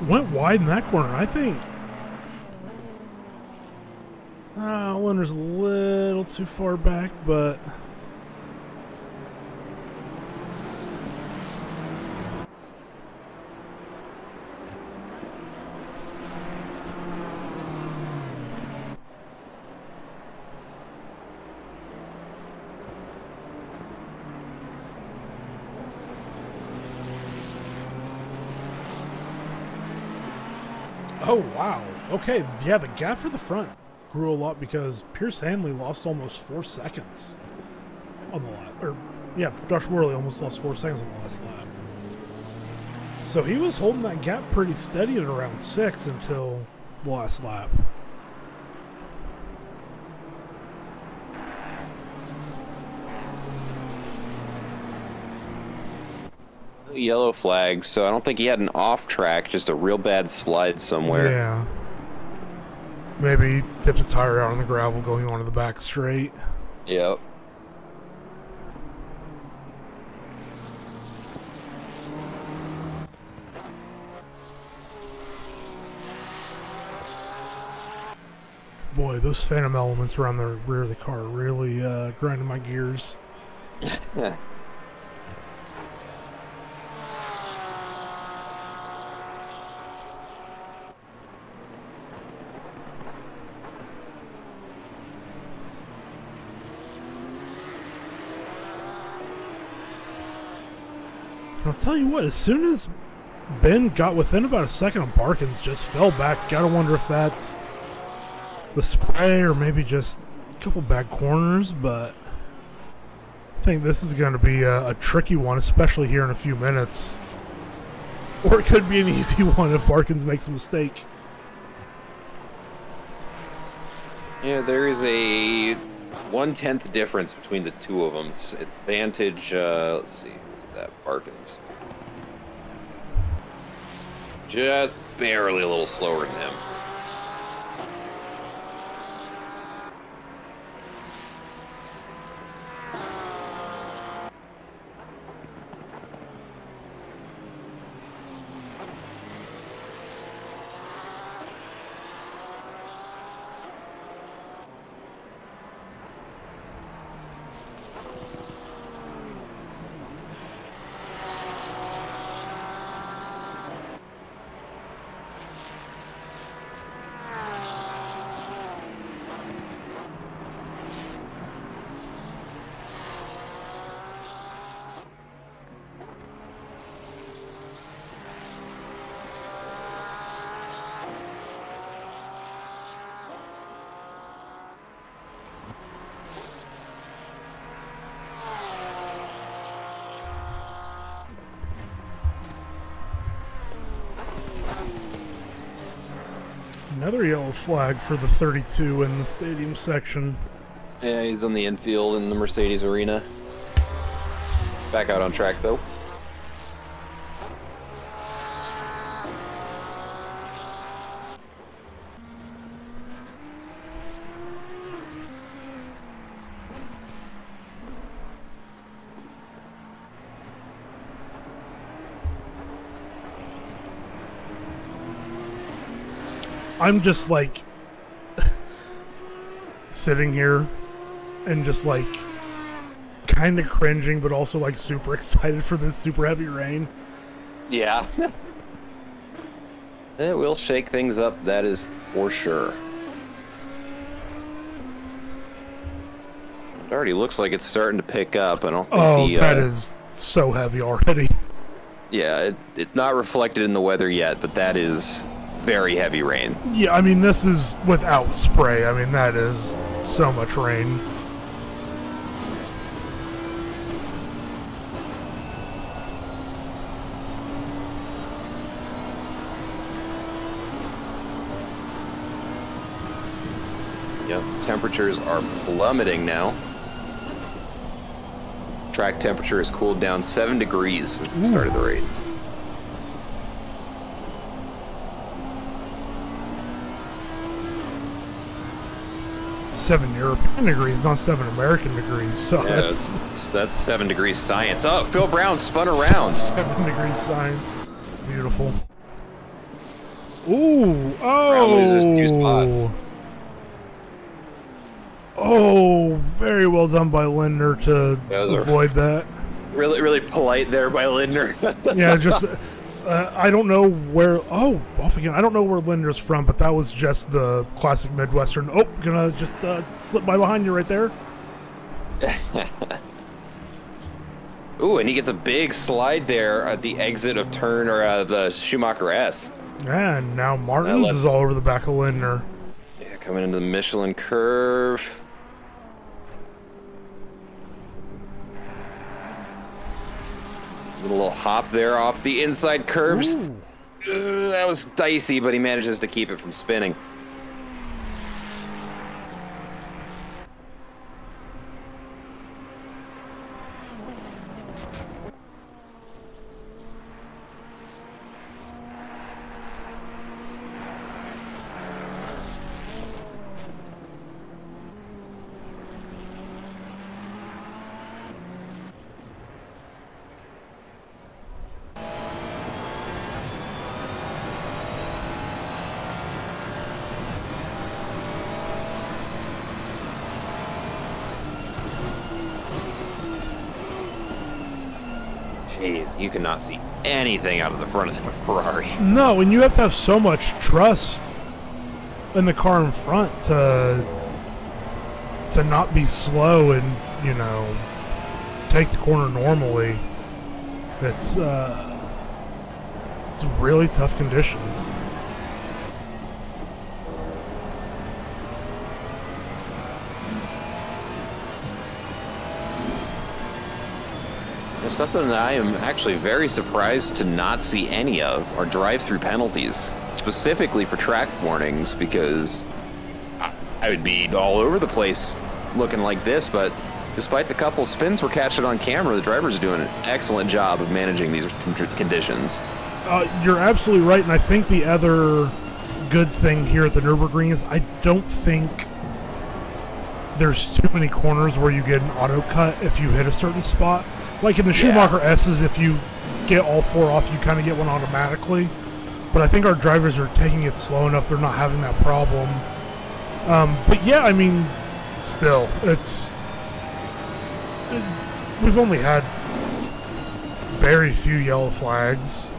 went wide in that corner, I think. Winner's a little too far back, but... Oh, wow. Okay, yeah, the gap for the front grew a lot because Pierce Hanley lost almost 4 seconds on the lap. Or, yeah, Josh Worley almost lost 4 seconds on the last lap. So he was holding that gap pretty steady at around 6 until the last lap. Yellow flag, so I don't think he had an off track, just a real bad slide somewhere. Yeah. Maybe he tipped a tire out on the gravel going onto the back straight. Yep. Boy, those phantom elements around the rear of the car really grinding my gears. Yeah. I'll tell you what, as soon as Ben got within about a second of Barkins, just fell back. Gotta wonder if that's the spray or maybe just a couple bad corners, but I think this is going to be a tricky one, especially here in a few minutes. Or it could be an easy one if Barkins makes a mistake. Yeah, there is a 1/10 difference between the two of them. It's advantage, let's see, who's that? Barkins. Just barely a little slower than him. Another yellow flag for the 32 in the stadium section. Yeah, he's on the infield in the Mercedes arena. Back out on track, though. I'm just like sitting here and just like kind of cringing, but also like super excited for this super heavy rain. Yeah. It will shake things up, that is for sure. It already looks like it's starting to pick up. I don't think that is so heavy already. Yeah, it's not reflected in the weather yet, but that is very heavy rain. Yeah, I mean, this is without spray. I mean, that is so much rain. Yep, temperatures are plummeting now. Track temperature has cooled down 7 degrees since the start of the race. Seven European degrees, not 7 American degrees. So Yeah, that's 7 degrees science. Oh, Phil Brown spun around. 7 degrees science. Beautiful. Ooh, Brown loses 2 spots. oh. Oh, very well done by Lindner to avoid that. Really, really polite there by Lindner. Yeah, just I don't know where. Oh, off again. I don't know where Lindner's from, but that was just the classic Midwestern. Oh, gonna just slip by behind you right there. Ooh, and he gets a big slide there at the exit of turn or the Schumacher S. And now Martins is all over the back of Lindner. Yeah, coming into the Michelin curve. A little hop there off the inside curbs. That was dicey, but he manages to keep it from spinning. Jeez, you cannot see anything out of the front of the Ferrari. No, and you have to have so much trust in the car in front to not be slow and, you know, take the corner normally. It's really tough conditions. There's something that I am actually very surprised to not see any of are drive-through penalties, specifically for track warnings, because I would be all over the place looking like this, but despite the couple spins we're catching on camera, the drivers are doing an excellent job of managing these conditions. You're absolutely right, and I think the other good thing here at the Nürburgring is I don't think there's too many corners where you get an auto cut if you hit a certain spot. Like in the Schumacher S's, if you get all 4 off, you kind of get one automatically. But I think our drivers are taking it slow enough; they're not having that problem. But yeah, I mean, still, we've only had very few yellow flags,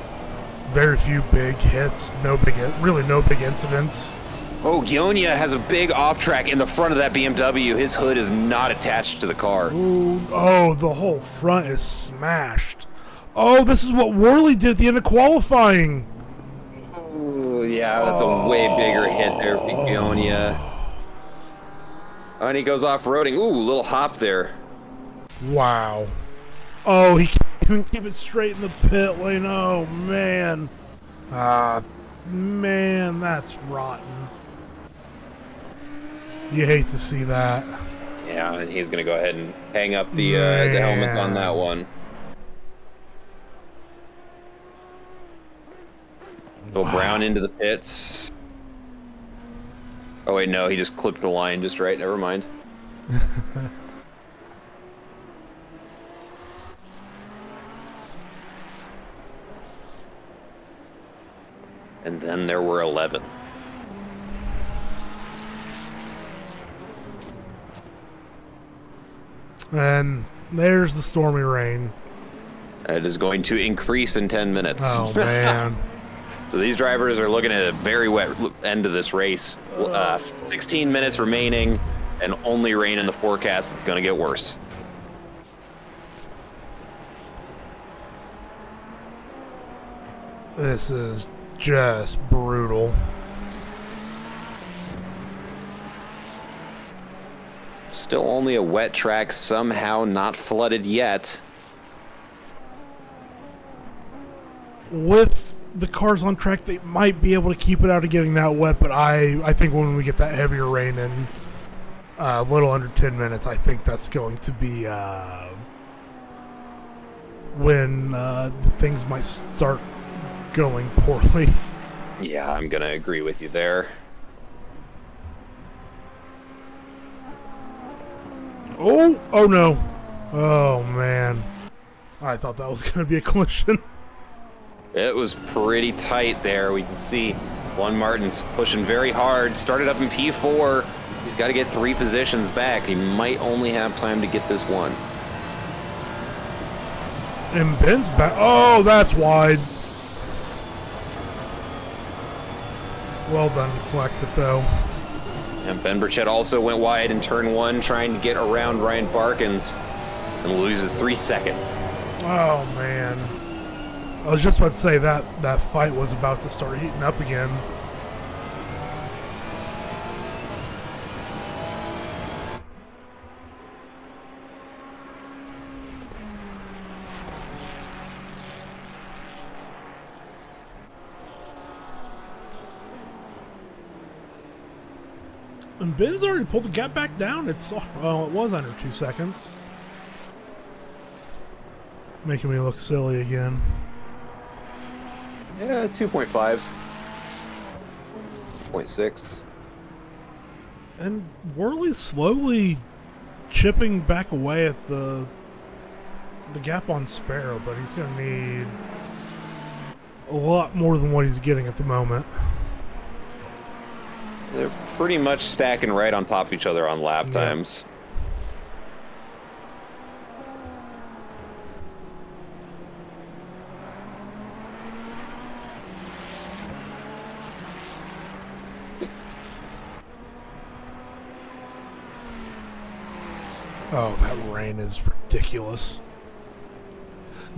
very few big hits, no big incidents. Oh, Gionia has a big off-track in the front of that BMW. His hood is not attached to the car. Ooh, oh, the whole front is smashed. Oh, this is what Worley did at the end of qualifying. Oh, yeah, that's a way bigger hit there for Gionia. Oh, and he goes off-roading. Ooh, little hop there. Wow. Oh, he can't even keep it straight in the pit lane. Oh, man. Man, that's rotten. You hate to see that. Yeah, and he's going to go ahead and hang up the helmet on that one. Go Brown into the pits. Oh, wait, no, he just clipped the line just right. Never mind. And then there were 11. And there's the stormy rain. It is going to increase in 10 minutes. Oh, man. So these drivers are looking at a very wet end of this race. 16 minutes remaining, and only rain in the forecast. It's going to get worse. This is just brutal. Still only a wet track, somehow not flooded yet. With the cars on track, they might be able to keep it out of getting that wet, but I think when we get that heavier rain in a little under 10 minutes, I think that's going to be when things might start going poorly. Yeah, I'm going to agree with you there. Oh no. Oh, man. I thought that was going to be a collision. It was pretty tight there. We can see Juan Martin's pushing very hard. Started up in P4. He's got to get 3 positions back. He might only have time to get this one. And Ben's back. Oh, that's wide. Well done to collect it, though. And Ben Burchett also went wide in turn 1, trying to get around Ryan Barkins, and loses 3 seconds. Oh, man. I was just about to say that fight was about to start heating up again. And Ben's already pulled the gap back down. It was under 2 seconds. Making me look silly again. Yeah, 2.5. 0.6. And Worley's slowly chipping back away at the gap on Sparrow, but he's going to need a lot more than what he's getting at the moment. They're pretty much stacking right on top of each other on lap times. Oh, that rain is ridiculous.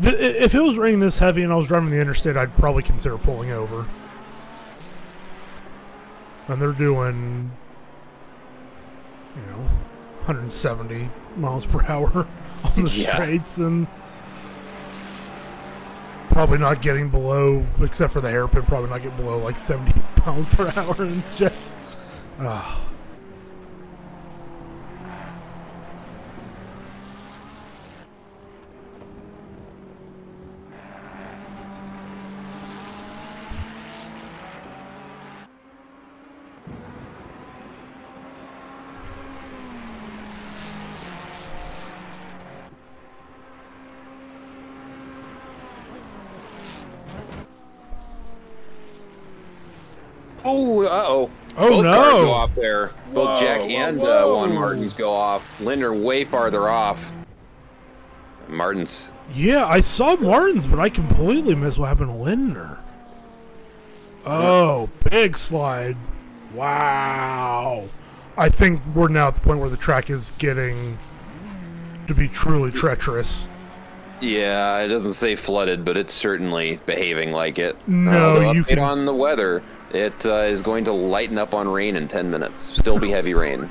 If it was raining this heavy and I was driving the interstate, I'd probably consider pulling over. And they're doing, 170 miles per hour on the straights, and probably not getting below, except for the hairpin, probably not getting below like 70 miles per hour. And it's just, Oh, uh-oh. Oh, Both no. cars go off there. Both Whoa, Jack whoa, and whoa. Juan Martins go off. Linder way farther off. Martins. Yeah, I saw Martins, but I completely missed what happened to Lindner. Oh, big slide. Wow. I think we're now at the point where the track is getting to be truly treacherous. Yeah, it doesn't say flooded, but it's certainly behaving like it. No, you can... on the weather. It is going to lighten up on rain in 10 minutes. Still be heavy rain.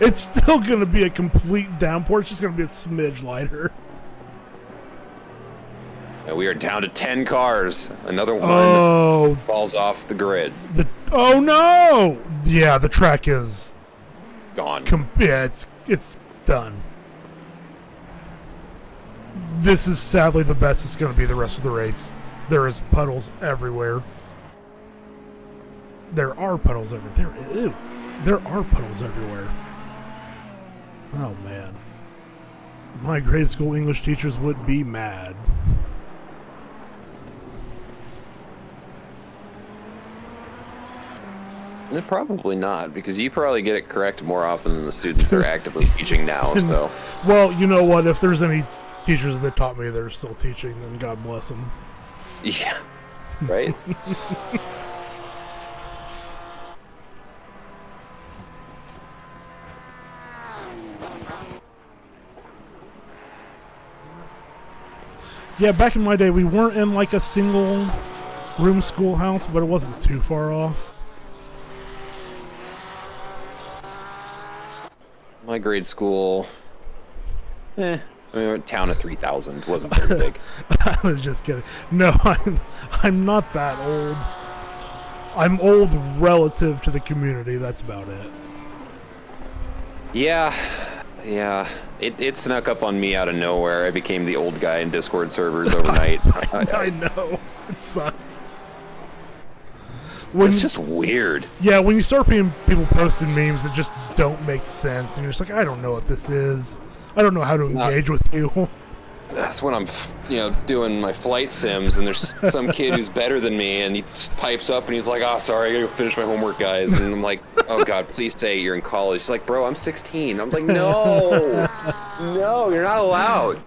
It's still going to be a complete downpour. It's just going to be a smidge lighter. And we are down to 10 cars. Another one falls off the grid. Oh, no! Yeah, the track is... Gone. Yeah, it's done. This is sadly the best it's going to be the rest of the race. There is puddles everywhere. There are puddles everywhere. There are puddles everywhere. Oh, man. My grade school English teachers would be mad. Probably not, because you probably get it correct more often than the students are actively teaching now. So, well, you know what? If there's any teachers that taught me that are still teaching, then God bless them. yeah, right. Yeah, back in my day, we weren't in like a single room schoolhouse, but it wasn't too far off. My grade school, I mean, a town of 3,000 wasn't very big. I was just kidding. No, I'm not that old. I'm old relative to the community. That's about it. Yeah. It snuck up on me out of nowhere. I became the old guy in Discord servers overnight. I know. It sucks. It's just weird. Yeah, when you start seeing people posting memes that just don't make sense, and you're just like, I don't know what this is. I don't know how to engage with you. That's when I'm, doing my flight sims, and there's some kid who's better than me, and he just pipes up, and he's like, "Oh, sorry, I gotta go finish my homework, guys." And I'm like, "Oh God, please say you're in college." He's like, "Bro, I'm 16." I'm like, "No, no, you're not allowed."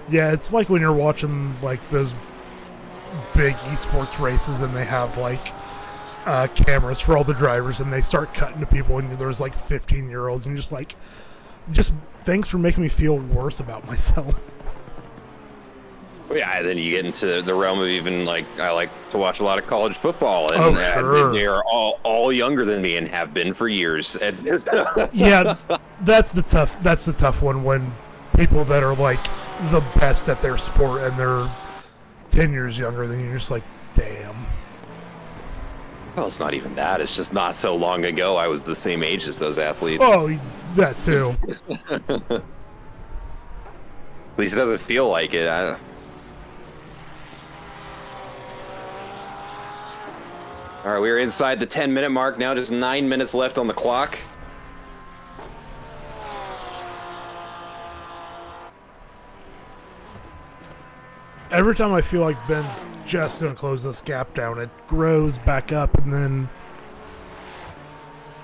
Yeah, it's like when you're watching like those big esports races, and they have like cameras for all the drivers, and they start cutting to people, and there's like 15-year-olds, and you're just like, thanks for making me feel worse about myself. Yeah, then you get into the realm of even like I like to watch a lot of college football, and sure. they are all younger than me and have been for years. And Yeah, that's the tough one, when people that are like the best at their sport and they're 10 years younger than you, you're just like, damn. Well, it's not even that. It's just not so long ago I was the same age as those athletes. Oh, that too. At least it doesn't feel like it. All right, we're inside the 10-minute mark now. Just 9 minutes left on the clock. Every time I feel like Ben's just going to close this gap down, it grows back up, and then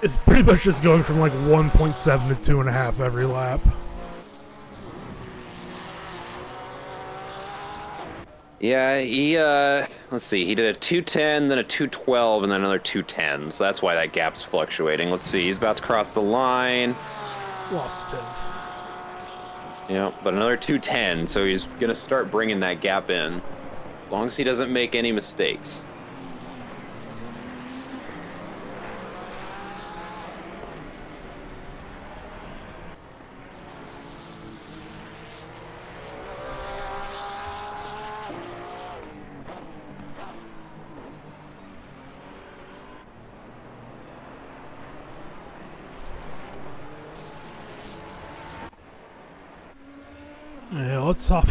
it's pretty much just going from like 1.7 to 2.5 every lap. Yeah, he, let's see, he did a 2:10, then a 2:12, and then another 2:10, so that's why that gap's fluctuating. Let's see, he's about to cross the line. Lost 10th. Yeah, but another 2:10, so he's going to start bringing that gap in, as long as he doesn't make any mistakes. Yeah, let's hop.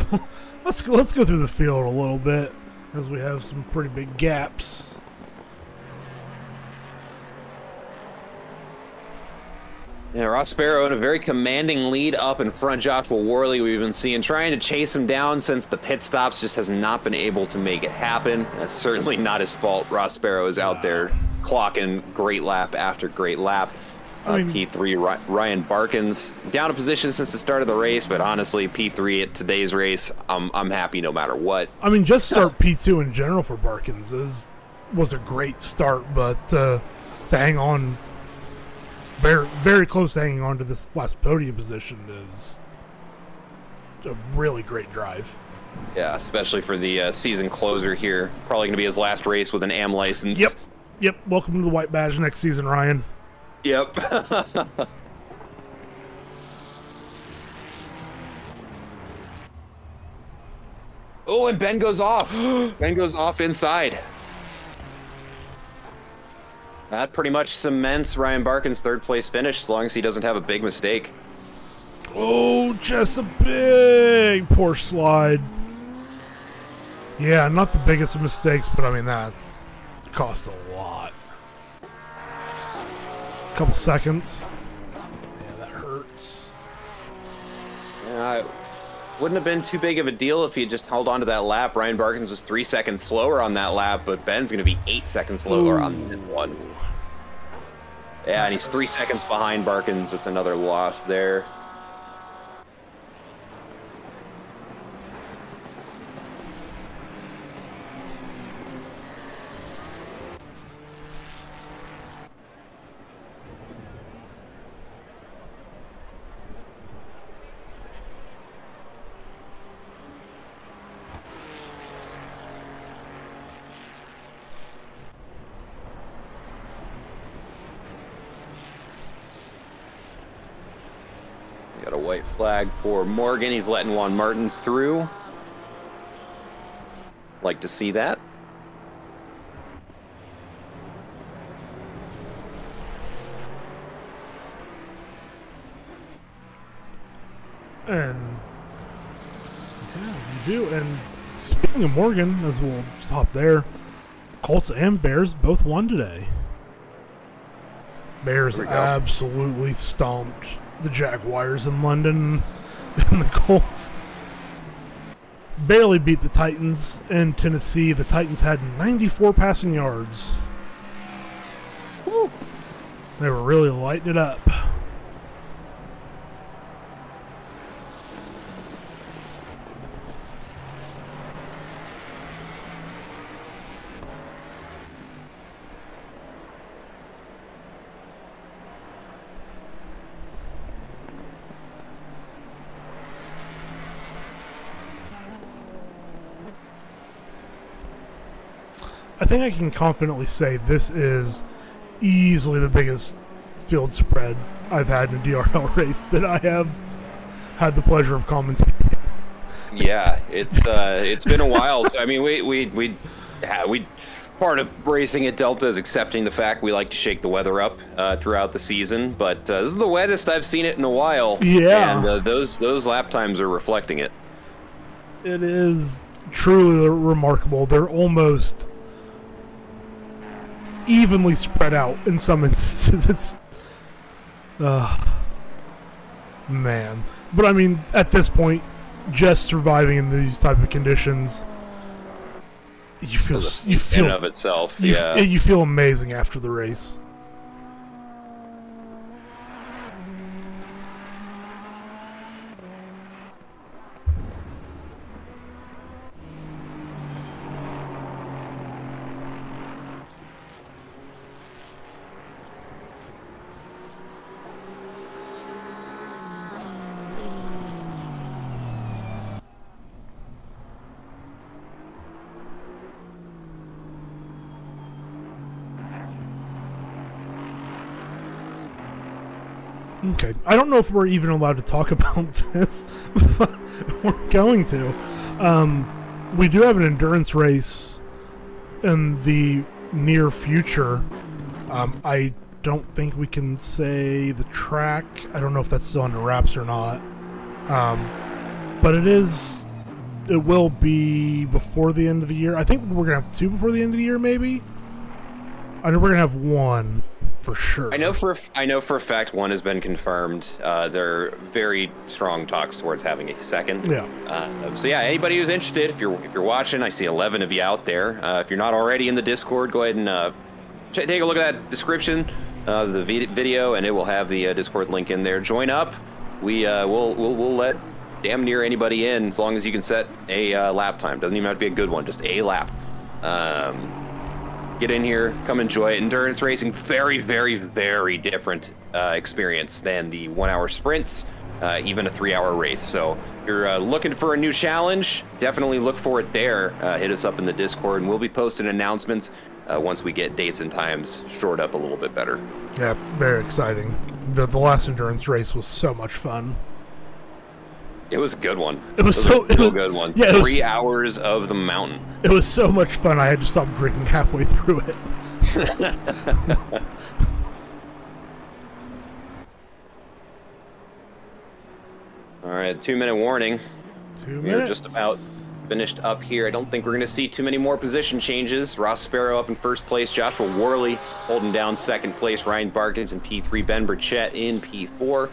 Let's go through the field a little bit, as we have some pretty big gaps. Yeah, Ross Sparrow in a very commanding lead up in front. Joshua Worley, we've been seeing trying to chase him down since the pit stops, just has not been able to make it happen. That's certainly not his fault. Ross Sparrow is out there clocking great lap after great lap. P3 Ryan Barkins down a position since the start of the race, but honestly, P3 at today's race, I'm happy no matter what. I mean, just start P2 in general for Barkins was a great start, but to hang on, very very close to hanging on to this last podium position is a really great drive. Yeah, especially for the season closer here. Probably going to be his last race with an AM license. Yep. Welcome to the white badge next season, Ryan. Yep. Oh, and Ben goes off. Ben goes off inside. That pretty much cements Ryan Barkin's third place finish, as long as he doesn't have a big mistake. Oh, just a big poor slide. Yeah, not the biggest of mistakes, but I mean, that cost a lot. Couple seconds. Yeah, that hurts. Yeah, Wouldn't have been too big of a deal if he had just held on to that lap. Ryan Barkins was 3 seconds slower on that lap, but Ben's going to be 8 seconds slower on this one. Yeah, and he's 3 seconds behind Barkins. It's another loss there. Got a white flag for Morgan. He's letting Juan Martins through. Like to see that. And yeah, you do. And speaking of Morgan, as we'll stop there, Colts and Bears both won today. Bears absolutely stomped the Jaguars in London, and the Colts barely beat the Titans in Tennessee. The Titans had 94 passing yards. Woo. They were really lighting it up. I think I can confidently say this is easily the biggest field spread I've had in a DRL race that I have had the pleasure of commentating. Yeah, it's been a while. So I mean, we part of racing at Delta is accepting the fact we like to shake the weather up throughout the season. But this is the wettest I've seen it in a while. Yeah, and those lap times are reflecting it. It is truly remarkable. They're almost evenly spread out in some instances. It's man, but I mean, at this point, just surviving in these type of conditions, you feel of itself. You feel amazing after the race. Okay, I don't know if we're even allowed to talk about this, but we're going to. We do have an endurance race in the near future. I don't think we can say the track. I don't know if that's still under wraps or not. But it will be before the end of the year. I think we're going to have two before the end of the year, maybe? I know we're going to have one. For sure. I know for a fact one has been confirmed. There are very strong talks towards having a second. Yeah. So yeah, anybody who's interested, if you're watching, I see 11 of you out there. If you're not already in the Discord, go ahead and take a look at that description of the video, and it will have the Discord link in there. Join up. We'll let damn near anybody in as long as you can set a lap time. Doesn't even have to be a good one, just a lap. Get in here, come enjoy it. Endurance racing, very, very, very different experience than the 1 hour sprints, even a 3 hour race. So if you're looking for a new challenge, definitely look for it there. Hit us up in the Discord, and we'll be posting announcements once we get dates and times shored up a little bit better. Yeah, very exciting. The last endurance race was so much fun. It was a good one. It was a good one. Yeah, 3 hours of the mountain. It was so much fun. I had to stop drinking halfway through it. All right, 2-minute warning. 2 minutes. We're just about finished up here. I don't think we're going to see too many more position changes. Ross Sparrow up in first place. Joshua Worley holding down second place. Ryan Barkins in P3. Ben Burchett in P4.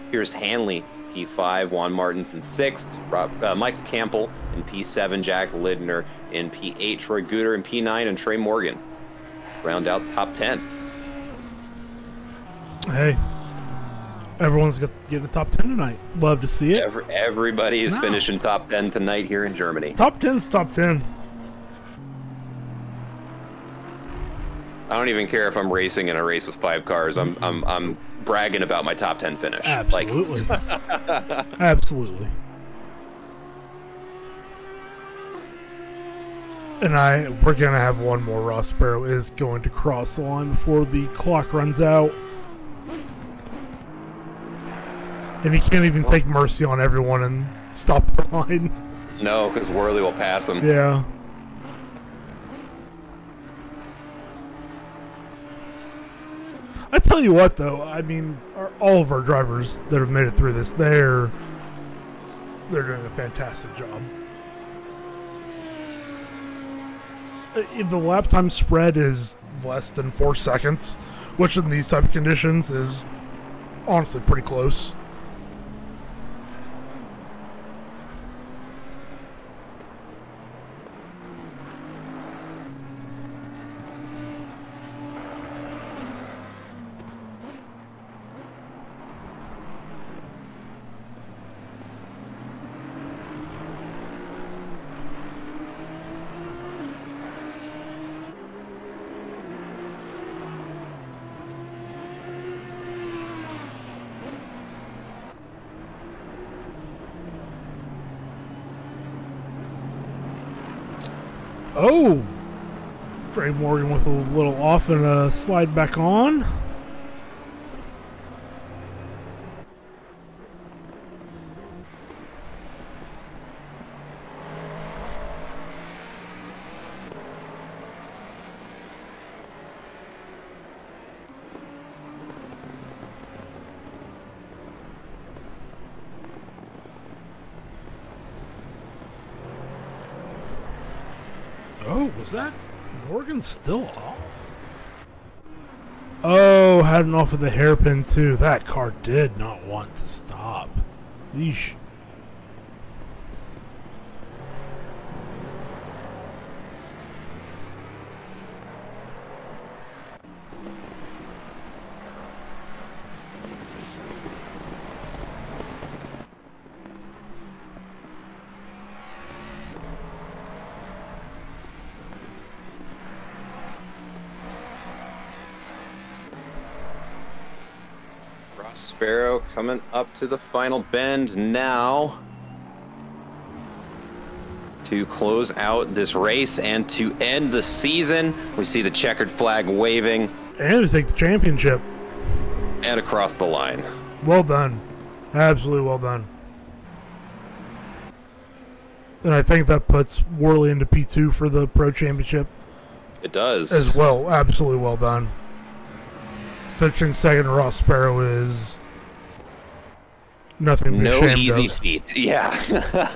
Here's Hanley P5, Juan Martins in 6th, Michael Campbell in P7, Jack Lidner in P8, Troy Guter in P9, and Trey Morgan round out top 10. Hey, everyone's getting the top 10 tonight. Love to see it. Everybody is finishing top 10 tonight here in Germany. Top 10's top 10. I don't even care if I'm racing in a race with 5 cars. I'm bragging about my top 10 finish. Absolutely. Absolutely. And we're going to have one more. Ross Sparrow is going to cross the line before the clock runs out. And he can't even take mercy on everyone and stop the line. No, because Worley will pass him. Yeah. I tell you what, though, I mean, all of our drivers that have made it through this, they're doing a fantastic job. If the lap time spread is less than 4 seconds, which in these type of conditions is honestly pretty close. Oh! Trey Morgan with a little off and a slide back on. Oh, was that Morgan still off? Oh, had an off of the hairpin too. That car did not want to stop. Yeesh. Sparrow coming up to the final bend now to close out this race and to end the season. We see the checkered flag waving. And to take the championship. And across the line. Well done. Absolutely well done. And I think that puts Worley into P2 for the Pro Championship. It does. As well. Absolutely well done. Finishing second to Ross Sparrow is nothing to be ashamed of. No easy feat. Yeah.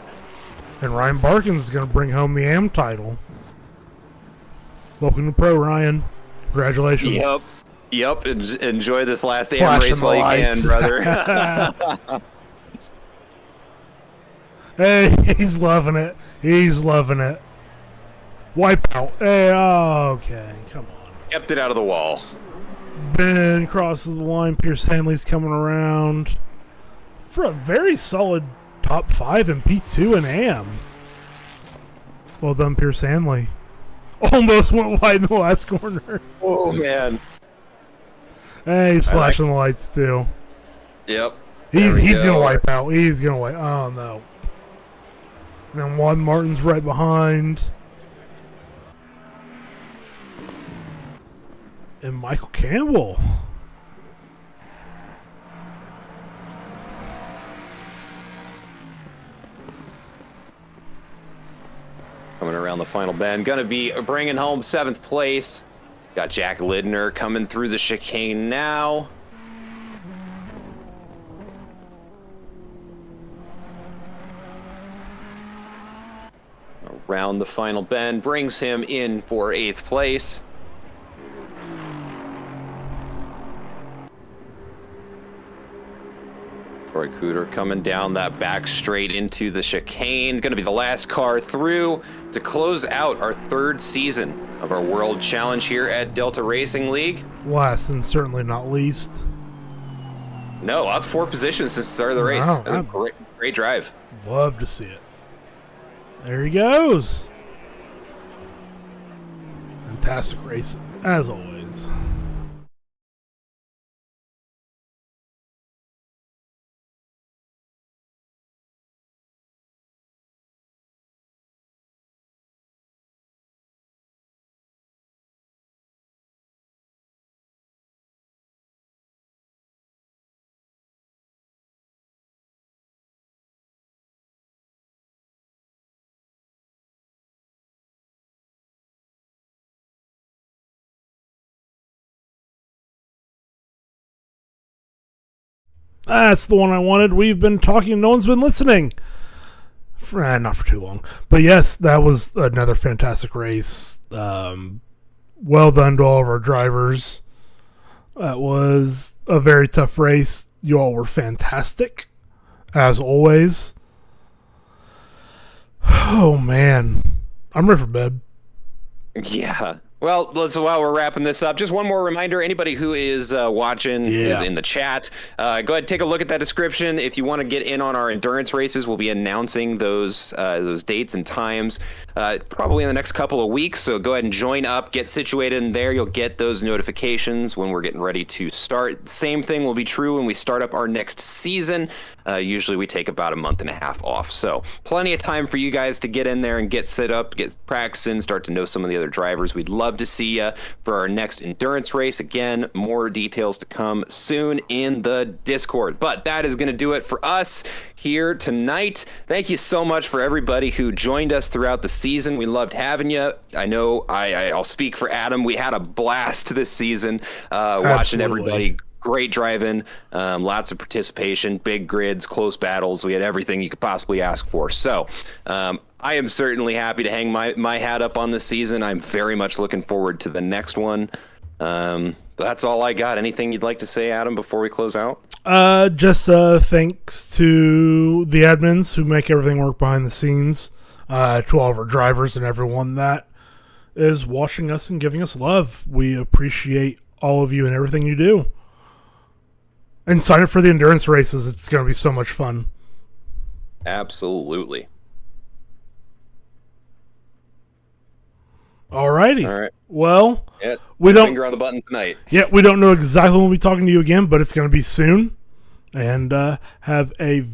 And Ryan Barkins is going to bring home the AM title. Welcome to Pro, Ryan. Congratulations. Yep. Enjoy this last AM race while you can, brother. Hey, he's loving it. He's loving it. Wipeout. Hey, okay. Come on. Kept it out of the wall. Ben crosses the line. Pierce Hanley's coming around for a very solid top 5 in P2 and AM. Well done, Pierce Hanley. Almost went wide in the last corner. Oh, man. Hey, he's flashing the lights, too. Yep. He's going to wipe out. He's going to wipe. Oh, no. And then Juan Martin's right behind. And Michael Campbell. Coming around the final bend. Going to be bringing home 7th place. Got Jack Lidner coming through the chicane now. Around the final bend. Brings him in for 8th place. Troy Cooter coming down that back straight into the chicane. Going to be the last car through to close out our third season of our World Challenge here at Delta Racing League. Last and certainly not least. No, up 4 positions since the start of the race. Wow, Great drive. Love to see it. There he goes. Fantastic race, as always. That's the one I wanted. We've been talking. No one's been listening. Not for too long. But yes, that was another fantastic race. Well done to all of our drivers. That was a very tough race. You all were fantastic, as always. Oh, man. I'm ready for bed. Yeah. Well, while we're wrapping this up, just one more reminder. Anybody who is watching is in the chat. Go ahead and take a look at that description. If you want to get in on our endurance races, we'll be announcing those dates and times probably in the next couple of weeks. So go ahead and join up, get situated in there. You'll get those notifications when we're getting ready to start. Same thing will be true when we start up our next season. Usually we take about a month and a half off. So plenty of time for you guys to get in there and get set up, get practicing, start to know some of the other drivers. We'd love to see you for our next endurance race. Again, more details to come soon in the Discord. But that is going to do it for us here tonight. Thank you so much for everybody who joined us throughout the season. We loved having you. I know I'll speak for Adam. We had a blast this season watching everybody. Great driving, lots of participation, big grids, close battles. We had everything you could possibly ask for. So I am certainly happy to hang my hat up on this season. I'm very much looking forward to the next one. That's all I got. Anything you'd like to say, Adam, before we close out? Just thanks to the admins who make everything work behind the scenes, to all of our drivers and everyone that is watching us and giving us love. We appreciate all of you and everything you do. And sign up for the endurance races. It's going to be so much fun. Absolutely. Alrighty. All right. Well, we don't finger on the button tonight. Yeah, we don't know exactly when we'll be talking to you again, but it's going to be soon. And have a very